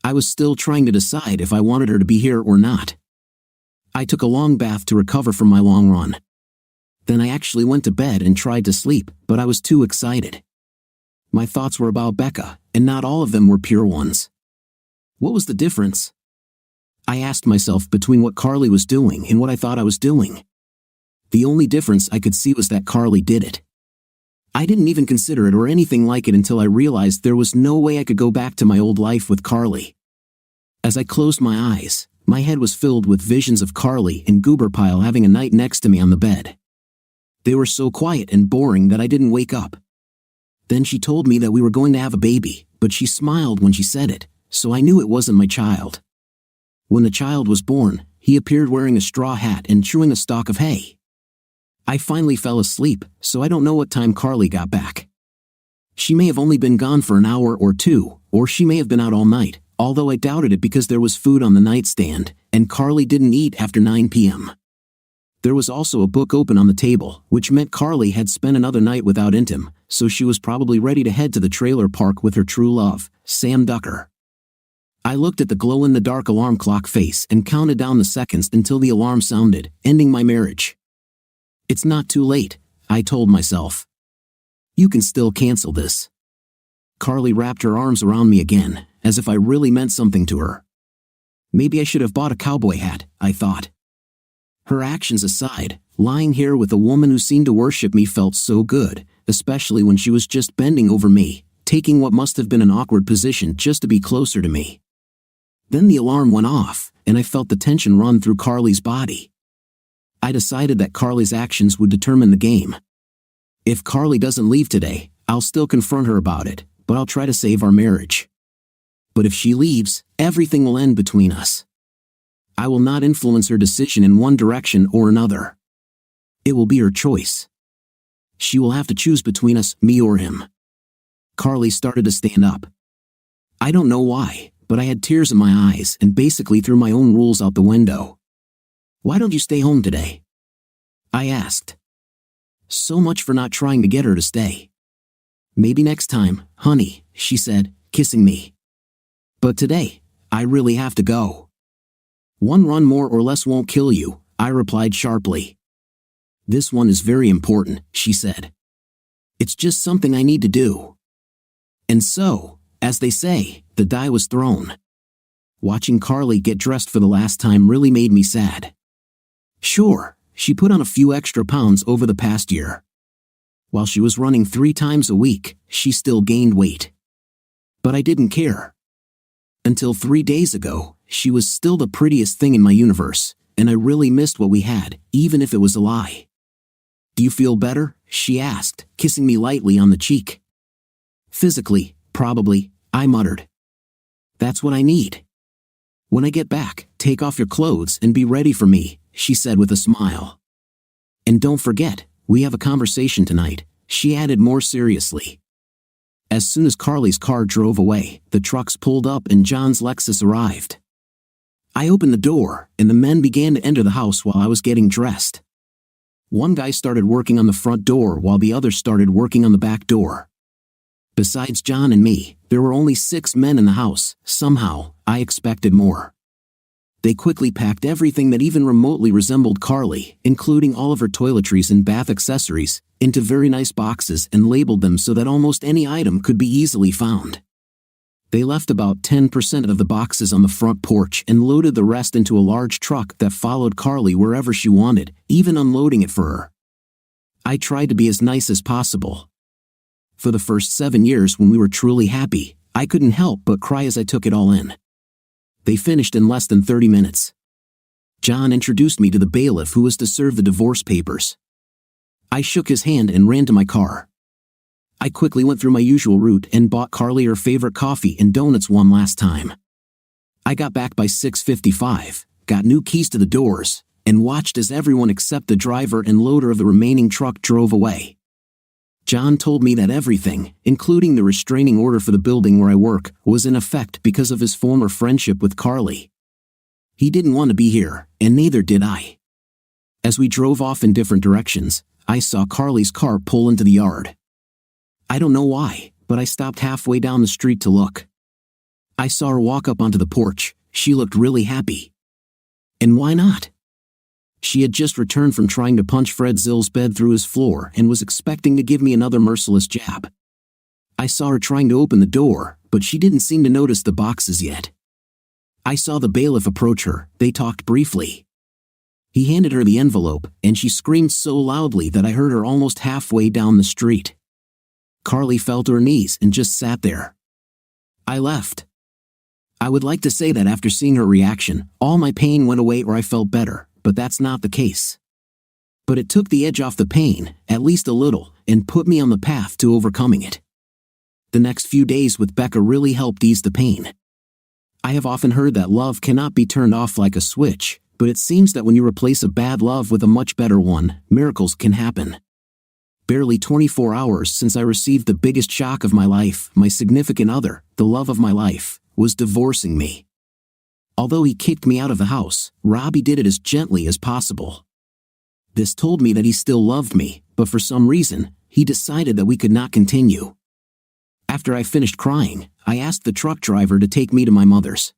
I was still trying to decide if I wanted her to be here or not. I took a long bath to recover from my long run. Then I actually went to bed and tried to sleep, but I was too excited. My thoughts were about Becca, and not all of them were pure ones. What was the difference? I asked myself between what Carly was doing and what I thought I was doing. The only difference I could see was that Carly did it. I didn't even consider it or anything like it until I realized there was no way I could go back to my old life with Carly. As I closed my eyes, my head was filled with visions of Carly and Goober Pile having a night next to me on the bed. They were so quiet and boring that I didn't wake up. Then she told me that we were going to have a baby, but she smiled when she said it, so I knew it wasn't my child. When the child was born, he appeared wearing a straw hat and chewing a stalk of hay. I finally fell asleep, so I don't know what time Carly got back. She may have only been gone for an hour or two, or she may have been out all night, although I doubted it because there was food on the nightstand, and Carly didn't eat after 9 p.m. There was also a book open on the table, which meant Carly had spent another night without Intim, so she was probably ready to head to the trailer park with her true love, Sam Ducker. I looked at the glow-in-the-dark alarm clock face and counted down the seconds until the alarm sounded, ending my marriage. It's not too late, I told myself. You can still cancel this. Carly wrapped her arms around me again, as if I really meant something to her. Maybe I should have bought a cowboy hat, I thought. Her actions aside, lying here with a woman who seemed to worship me felt so good, especially when she was just bending over me, taking what must have been an awkward position just to be closer to me. Then the alarm went off, and I felt the tension run through Carly's body. I decided that Carly's actions would determine the game. If Carly doesn't leave today, I'll still confront her about it, but I'll try to save our marriage. But if she leaves, everything will end between us. I will not influence her decision in one direction or another. It will be her choice. She will have to choose between us, me or him. Carly started to stand up. I don't know why, but I had tears in my eyes and basically threw my own rules out the window. "Why don't you stay home today?" I asked. So much for not trying to get her to stay. "Maybe next time, honey," she said, kissing me. "But today, I really have to go." "One run more or less won't kill you," I replied sharply. "This one is very important," she said. "It's just something I need to do." And so, as they say, the die was thrown. Watching Carly get dressed for the last time really made me sad. Sure, she put on a few extra pounds over the past year. While she was running 3 times a week, she still gained weight. But I didn't care. Until 3 days ago, she was still the prettiest thing in my universe, and I really missed what we had, even if it was a lie. "Do you feel better?" she asked, kissing me lightly on the cheek. "Physically, probably," I muttered. "That's what I need." "When I get back, take off your clothes and be ready for me," she said with a smile. "And don't forget, we have a conversation tonight," she added more seriously. As soon as Carly's car drove away, the trucks pulled up and John's Lexus arrived. I opened the door, and the men began to enter the house while I was getting dressed. One guy started working on the front door while the other started working on the back door. Besides John and me, there were only 6 men in the house. Somehow, I expected more. They quickly packed everything that even remotely resembled Carly, including all of her toiletries and bath accessories, into very nice boxes and labeled them so that almost any item could be easily found. They left about 10% of the boxes on the front porch and loaded the rest into a large truck that followed Carly wherever she wanted, even unloading it for her. I tried to be as nice as possible. For the first 7 years when we were truly happy, I couldn't help but cry as I took it all in. They finished in less than 30 minutes. John introduced me to the bailiff who was to serve the divorce papers. I shook his hand and ran to my car. I quickly went through my usual route and bought Carly her favorite coffee and donuts one last time. I got back by 6:55, got new keys to the doors, and watched as everyone except the driver and loader of the remaining truck drove away. John told me that everything, including the restraining order for the building where I work, was in effect because of his former friendship with Carly. He didn't want to be here, and neither did I. As we drove off in different directions, I saw Carly's car pull into the yard. I don't know why, but I stopped halfway down the street to look. I saw her walk up onto the porch. She looked really happy. And why not? She had just returned from trying to punch Fred Zill's bed through his floor and was expecting to give me another merciless jab. I saw her trying to open the door, but she didn't seem to notice the boxes yet. I saw the bailiff approach her. They talked briefly. He handed her the envelope, and she screamed so loudly that I heard her almost halfway down the street. Carly fell to her knees and just sat there. I left. I would like to say that after seeing her reaction, all my pain went away or I felt better, but that's not the case. But it took the edge off the pain, at least a little, and put me on the path to overcoming it. The next few days with Becca really helped ease the pain. I have often heard that love cannot be turned off like a switch, but it seems that when you replace a bad love with a much better one, miracles can happen. Barely 24 hours since I received the biggest shock of my life, my significant other, the love of my life, was divorcing me. Although he kicked me out of the house, Robbie did it as gently as possible. This told me that he still loved me, but for some reason, he decided that we could not continue. After I finished crying, I asked the truck driver to take me to my mother's.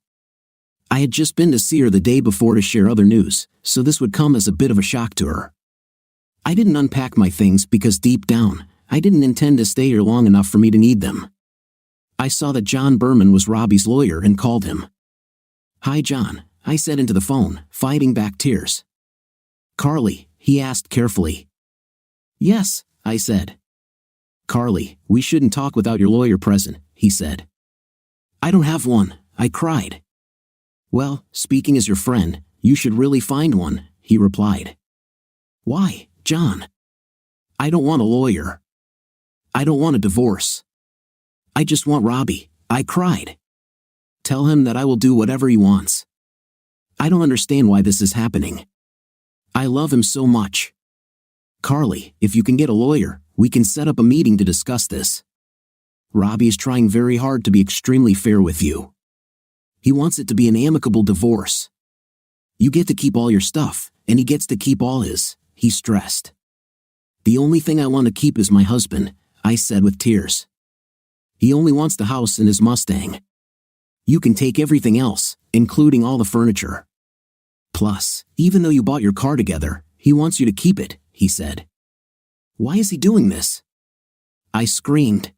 I had just been to see her the day before to share other news, so this would come as a bit of a shock to her. I didn't unpack my things because deep down, I didn't intend to stay here long enough for me to need them. I saw that John Berman was Robbie's lawyer and called him. "Hi John," I said into the phone, fighting back tears. "Carly?" he asked carefully. "Yes," I said. "Carly, we shouldn't talk without your lawyer present," he said. "I don't have one," I cried. "Well, speaking as your friend, you should really find one," he replied. "Why, John?" "I don't want a lawyer. I don't want a divorce. I just want Robbie," I cried. "Tell him that I will do whatever he wants. I don't understand why this is happening. I love him so much. Carly, if you can get a lawyer, we can set up a meeting to discuss this. Robbie is trying very hard to be extremely fair with you. He wants it to be an amicable divorce. You get to keep all your stuff, and he gets to keep all his," he stressed. "The only thing I want to keep is my husband," I said with tears. "He only wants the house and his Mustang. You can take everything else, including all the furniture. Plus, even though you bought your car together, he wants you to keep it," he said. "Why is he doing this?" I screamed.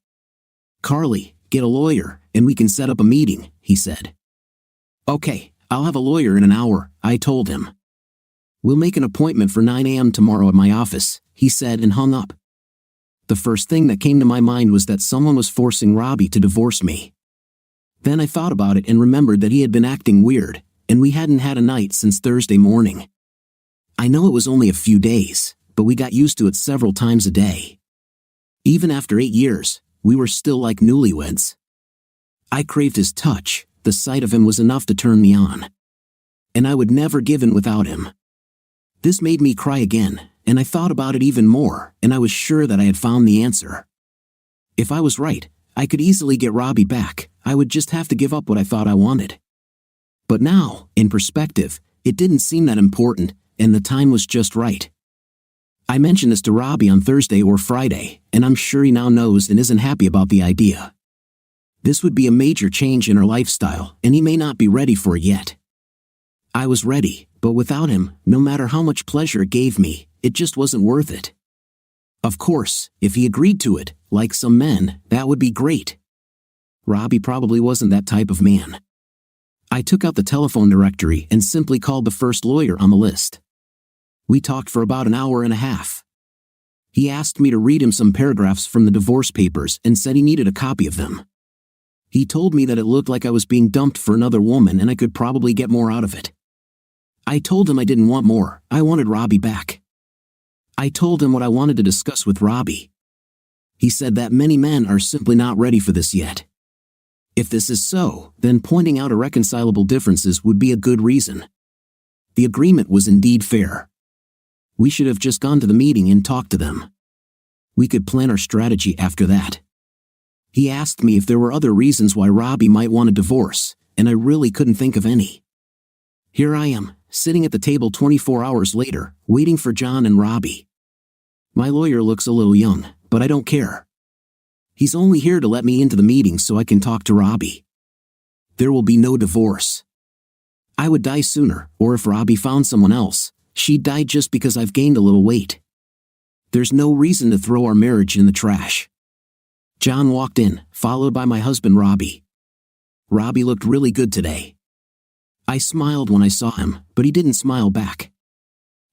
"Carly, get a lawyer, and we can set up a meeting," he said. "Okay, I'll have a lawyer in an hour," I told him. "We'll make an appointment for 9 a.m. tomorrow at my office," he said and hung up. The first thing that came to my mind was that someone was forcing Robbie to divorce me. Then I thought about it and remembered that he had been acting weird, and we hadn't had a night since Thursday morning. I know it was only a few days, but we got used to it several times a day. Even after 8 years, we were still like newlyweds. I craved his touch. The sight of him was enough to turn me on. And I would never give in without him. This made me cry again, and I thought about it even more, and I was sure that I had found the answer. If I was right, I could easily get Robbie back. I would just have to give up what I thought I wanted. But now, in perspective, it didn't seem that important, and the time was just right. I mentioned this to Robbie on Thursday or Friday, and I'm sure he now knows and isn't happy about the idea. This would be a major change in our lifestyle, and he may not be ready for it yet. I was ready, but without him, no matter how much pleasure it gave me, it just wasn't worth it. Of course, if he agreed to it, like some men, that would be great. Robbie probably wasn't that type of man. I took out the telephone directory and simply called the first lawyer on the list. We talked for about an hour and a half. He asked me to read him some paragraphs from the divorce papers and said he needed a copy of them. He told me that it looked like I was being dumped for another woman and I could probably get more out of it. I told him I didn't want more, I wanted Robbie back. I told him what I wanted to discuss with Robbie. He said that many men are simply not ready for this yet. If this is so, then pointing out irreconcilable differences would be a good reason. The agreement was indeed fair. We should have just gone to the meeting and talked to them. We could plan our strategy after that. He asked me if there were other reasons why Robbie might want a divorce, and I really couldn't think of any. Here I am, sitting at the table 24 hours later, waiting for John and Robbie. My lawyer looks a little young, but I don't care. He's only here to let me into the meeting so I can talk to Robbie. There will be no divorce. I would die sooner, or if Robbie found someone else, she'd die just because I've gained a little weight. There's no reason to throw our marriage in the trash. John walked in, followed by my husband Robbie. Robbie looked really good today. I smiled when I saw him, but he didn't smile back.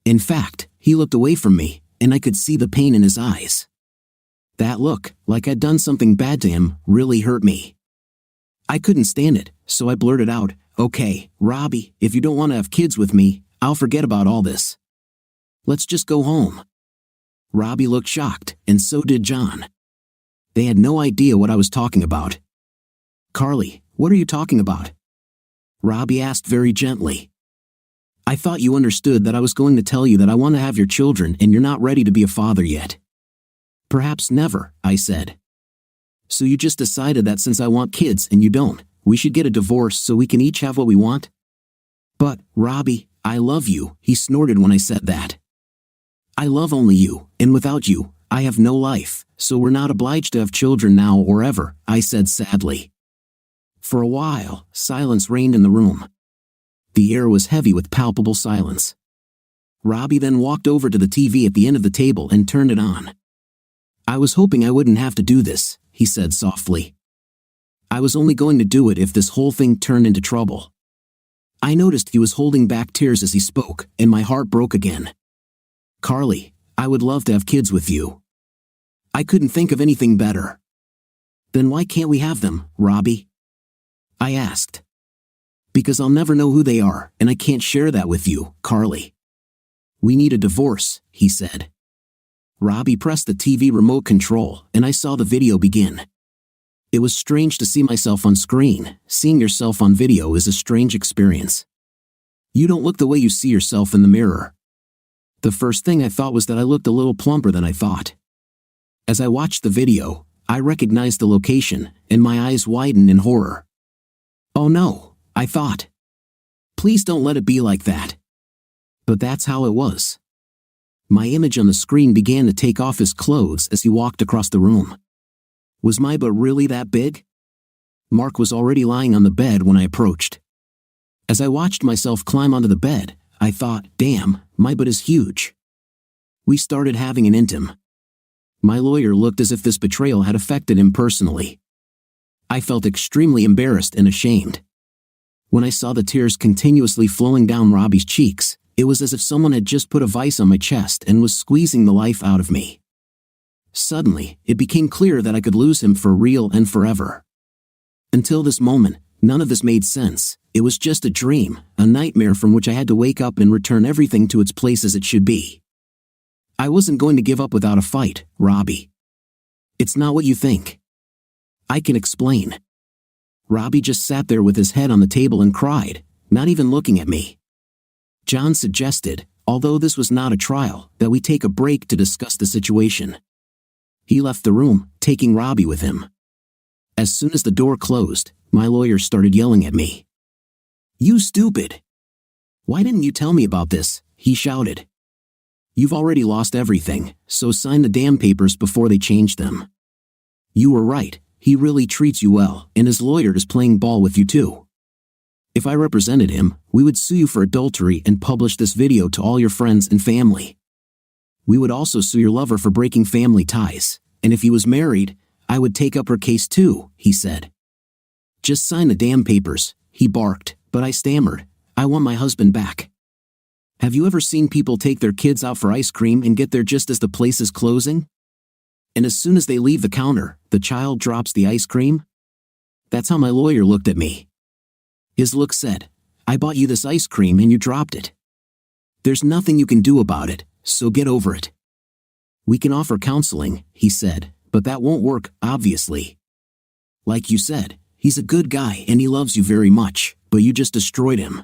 In fact, he looked away from me, and I could see the pain in his eyes. That look, like I'd done something bad to him, really hurt me. I couldn't stand it, so I blurted out, "Okay, Robbie, if you don't want to have kids with me, I'll forget about all this. Let's just go home." Robbie looked shocked, and so did John. They had no idea what I was talking about. "Carly, what are you talking about?" Robbie asked very gently. "I thought you understood that I was going to tell you that I want to have your children and you're not ready to be a father yet." "Perhaps never," I said. "So you just decided that since I want kids and you don't, we should get a divorce so we can each have what we want?" "But, Robbie, I love you," he snorted when I said that. "I love only you, and without you, I have no life, so we're not obliged to have children now or ever," I said sadly. For a while, silence reigned in the room. The air was heavy with palpable silence. Robbie then walked over to the TV at the end of the table and turned it on. "I was hoping I wouldn't have to do this," he said softly. "I was only going to do it if this whole thing turned into trouble." I noticed he was holding back tears as he spoke, and my heart broke again. "Carly, I would love to have kids with you. I couldn't think of anything better." "Then why can't we have them, Robbie?" I asked. "Because I'll never know who they are, and I can't share that with you, Carly." "We need a divorce," he said. Robbie pressed the TV remote control, and I saw the video begin. It was strange to see myself on screen. Seeing yourself on video is a strange experience. You don't look the way you see yourself in the mirror. The first thing I thought was that I looked a little plumper than I thought. As I watched the video, I recognized the location, and my eyes widened in horror. "Oh no," I thought. "Please don't let it be like that." But that's how it was. My image on the screen began to take off his clothes as he walked across the room. Was my butt really that big? Mark was already lying on the bed when I approached. As I watched myself climb onto the bed, I thought, damn, my butt is huge. We started having an intim. My lawyer looked as if this betrayal had affected him personally. I felt extremely embarrassed and ashamed. When I saw the tears continuously flowing down Robbie's cheeks, it was as if someone had just put a vice on my chest and was squeezing the life out of me. Suddenly, it became clear that I could lose him for real and forever. Until this moment, none of this made sense. It was just a dream, a nightmare from which I had to wake up and return everything to its place as it should be. I wasn't going to give up without a fight, Robbie. It's not what you think. I can explain. Robbie just sat there with his head on the table and cried, not even looking at me. John suggested, although this was not a trial, that we take a break to discuss the situation. He left the room, taking Robbie with him. As soon as the door closed, my lawyer started yelling at me. "You stupid! Why didn't you tell me about this?" he shouted. "You've already lost everything, so sign the damn papers before they change them. You were right, he really treats you well, and his lawyer is playing ball with you too. If I represented him, we would sue you for adultery and publish this video to all your friends and family. We would also sue your lover for breaking family ties, and if he was married, I would take up her case too," he said. "Just sign the damn papers," he barked, but I stammered, "I want my husband back." Have you ever seen people take their kids out for ice cream and get there just as the place is closing? And as soon as they leave the counter, the child drops the ice cream? That's how my lawyer looked at me. His look said, "I bought you this ice cream and you dropped it. There's nothing you can do about it, so get over it." "We can offer counseling," he said, "but that won't work, obviously. Like you said, he's a good guy and he loves you very much, but you just destroyed him.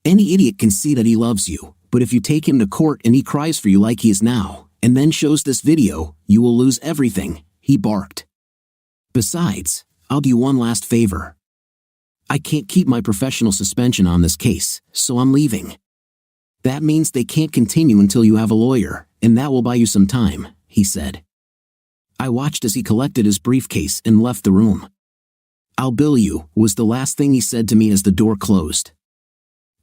Any idiot can see that he loves you, but if you take him to court and he cries for you like he is now, and then shows this video, you will lose everything, he barked. Besides, I'll do you one last favor. I can't keep my professional suspension on this case, so I'm leaving. That means they can't continue until you have a lawyer, and that will buy you some time, he said. I watched as he collected his briefcase and left the room. I'll bill you, was the last thing he said to me as the door closed.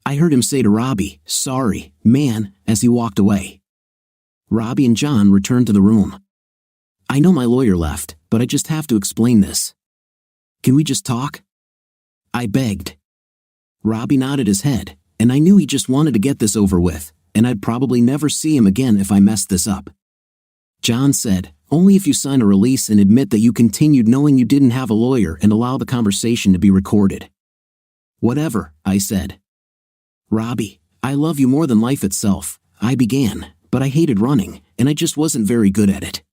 I heard him say to Robbie, sorry, man, as he walked away. Robbie and John returned to the room. I know my lawyer left, but I just have to explain this. Can we just talk? I begged. Robbie nodded his head, and I knew he just wanted to get this over with, and I'd probably never see him again if I messed this up. John said, only if you sign a release and admit that you continued knowing you didn't have a lawyer and allow the conversation to be recorded. Whatever, I said. Robbie, I love you more than life itself, I began, but I hated running, and I just wasn't very good at it.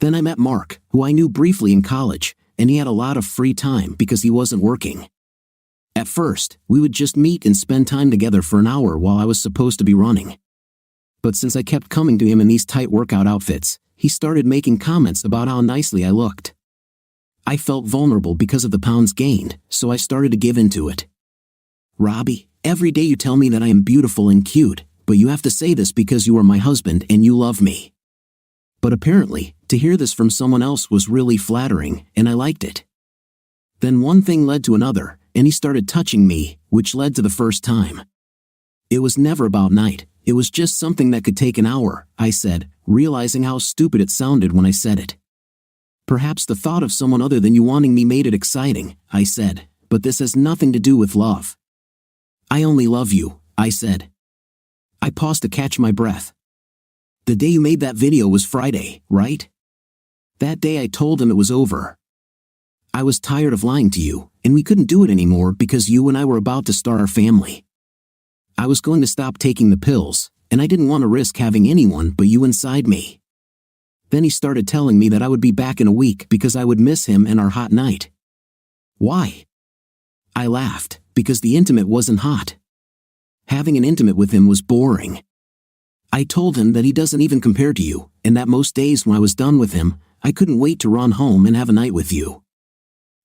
Then I met Mark, who I knew briefly in college, and he had a lot of free time because he wasn't working. At first, we would just meet and spend time together for an hour while I was supposed to be running. But since I kept coming to him in these tight workout outfits, he started making comments about how nicely I looked. I felt vulnerable because of the pounds gained, so I started to give into it. Robbie, every day you tell me that I am beautiful and cute, but you have to say this because you are my husband and you love me. But apparently, to hear this from someone else was really flattering, and I liked it. Then one thing led to another, and he started touching me, which led to the first time. It was never about night, it was just something that could take an hour, I said, realizing how stupid it sounded when I said it. Perhaps the thought of someone other than you wanting me made it exciting, I said, but this has nothing to do with love. I only love you, I said. I paused to catch my breath. The day you made that video was Friday, right? That day I told him it was over. I was tired of lying to you, and we couldn't do it anymore because you and I were about to start our family. I was going to stop taking the pills, and I didn't want to risk having anyone but you inside me. Then he started telling me that I would be back in a week because I would miss him and our hot night. Why? I laughed, because the intimate wasn't hot. Having an intimate with him was boring. I told him that he doesn't even compare to you, and that most days when I was done with him, I couldn't wait to run home and have a night with you.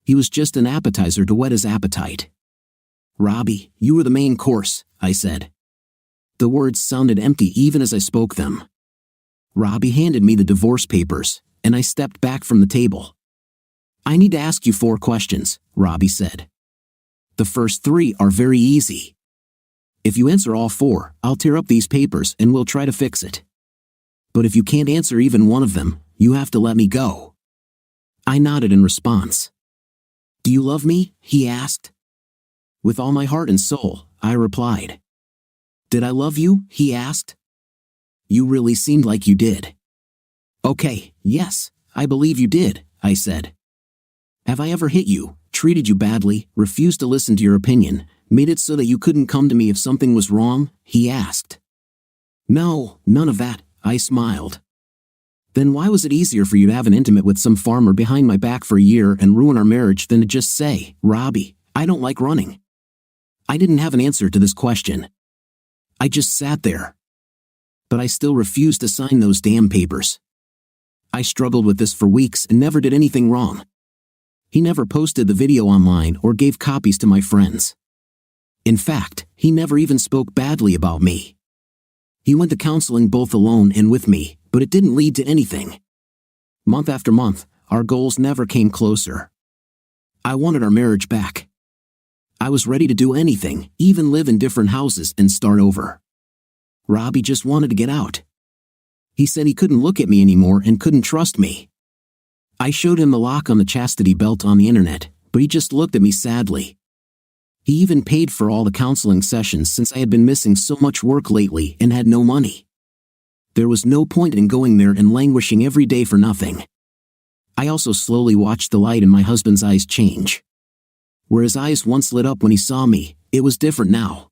He was just an appetizer to whet his appetite. Robbie, you were the main course, I said. The words sounded empty even as I spoke them. Robbie handed me the divorce papers, and I stepped back from the table. I need to ask you 4 questions, Robbie said. The first 3 are very easy. If you answer all 4, I'll tear up these papers and we'll try to fix it. But if you can't answer even one of them, you have to let me go. I nodded in response. Do you love me? He asked. With all my heart and soul, I replied. Did I love you? He asked. You really seemed like you did. Okay, yes, I believe you did, I said. Have I ever hit you, treated you badly, refused to listen to your opinion, made it so that you couldn't come to me if something was wrong? He asked. No, none of that, I smiled. Then why was it easier for you to have an intimate with some farmer behind my back for a year and ruin our marriage than to just say, Robbie, I don't like running? I didn't have an answer to this question. I just sat there. But I still refused to sign those damn papers. I struggled with this for weeks and never did anything wrong. He never posted the video online or gave copies to my friends. In fact, he never even spoke badly about me. He went to counseling both alone and with me, but it didn't lead to anything. Month after month, our goals never came closer. I wanted our marriage back. I was ready to do anything, even live in different houses and start over. Robbie just wanted to get out. He said he couldn't look at me anymore and couldn't trust me. I showed him the lock on the chastity belt on the internet, but he just looked at me sadly. He even paid for all the counseling sessions since I had been missing so much work lately and had no money. There was no point in going there and languishing every day for nothing. I also slowly watched the light in my husband's eyes change. Where his eyes once lit up when he saw me, it was different now.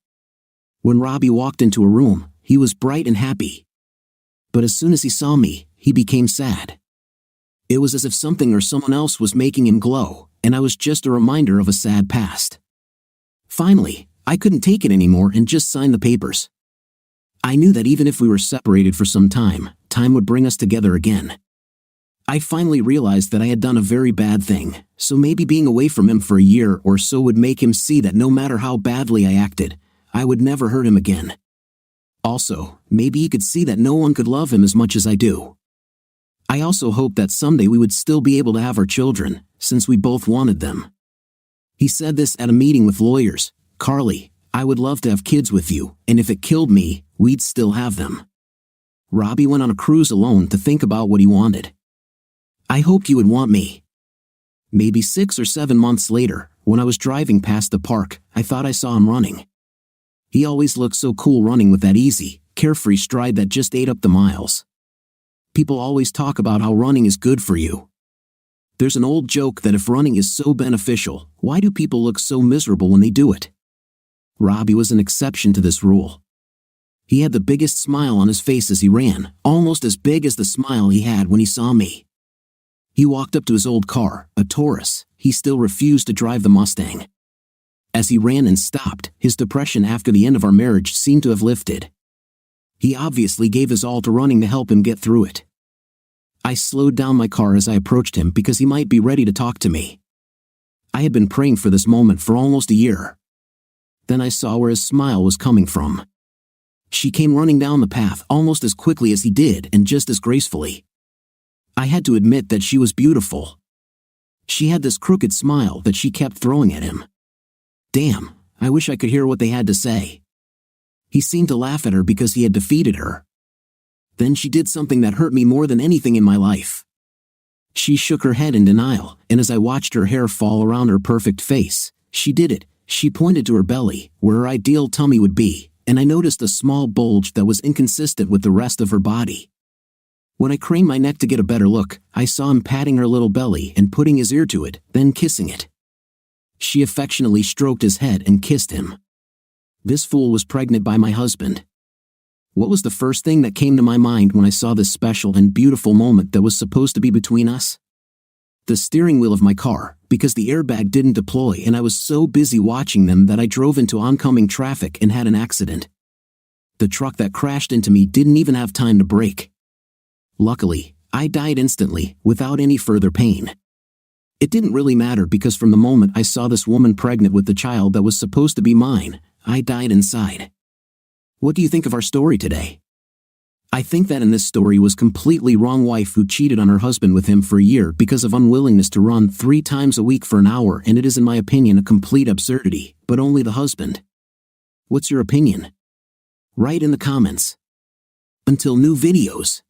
When Robbie walked into a room, he was bright and happy. But as soon as he saw me, he became sad. It was as if something or someone else was making him glow, and I was just a reminder of a sad past. Finally, I couldn't take it anymore and just signed the papers. I knew that even if we were separated for some time time would bring us together again. I finally realized that I had done a very bad thing, so maybe being away from him for a year or so would make him see that no matter how badly I acted, I would never hurt him again. Also, maybe he could see that no one could love him as much as I do. I also hoped that someday we would still be able to have our children, since we both wanted them. He said this at a meeting with lawyers. "Carly, I would love to have kids with you, and if it killed me, we'd still have them." Robbie went on a cruise alone to think about what he wanted. I hoped he would want me. Maybe 6 or 7 months later, when I was driving past the park, I thought I saw him running. He always looked so cool running with that easy, carefree stride that just ate up the miles. People always talk about how running is good for you. There's an old joke that if running is so beneficial, why do people look so miserable when they do it? Robbie was an exception to this rule. He had the biggest smile on his face as he ran, almost as big as the smile he had when he saw me. He walked up to his old car, a Taurus. He still refused to drive the Mustang. As he ran and stopped, his depression after the end of our marriage seemed to have lifted. He obviously gave his all to running to help him get through it. I slowed down my car as I approached him because he might be ready to talk to me. I had been praying for this moment for almost a year. Then I saw where his smile was coming from. She came running down the path almost as quickly as he did and just as gracefully. I had to admit that she was beautiful. She had this crooked smile that she kept throwing at him. Damn, I wish I could hear what they had to say. He seemed to laugh at her because he had defeated her. Then she did something that hurt me more than anything in my life. She shook her head in denial, and as I watched her hair fall around her perfect face, she did it. She pointed to her belly, where her ideal tummy would be, and I noticed a small bulge that was inconsistent with the rest of her body. When I craned my neck to get a better look, I saw him patting her little belly and putting his ear to it, then kissing it. She affectionately stroked his head and kissed him. This fool was pregnant by my husband. What was the first thing that came to my mind when I saw this special and beautiful moment that was supposed to be between us? The steering wheel of my car, because the airbag didn't deploy and I was so busy watching them that I drove into oncoming traffic and had an accident. The truck that crashed into me didn't even have time to brake. Luckily, I died instantly, without any further pain. It didn't really matter because from the moment I saw this woman pregnant with the child that was supposed to be mine, I died inside. What do you think of our story today? I think that in this story was completely wrong wife who cheated on her husband with him for a year because of unwillingness to run 3 times a week for an hour, and it is in my opinion a complete absurdity, but only the husband. What's your opinion? Write in the comments. Until new videos.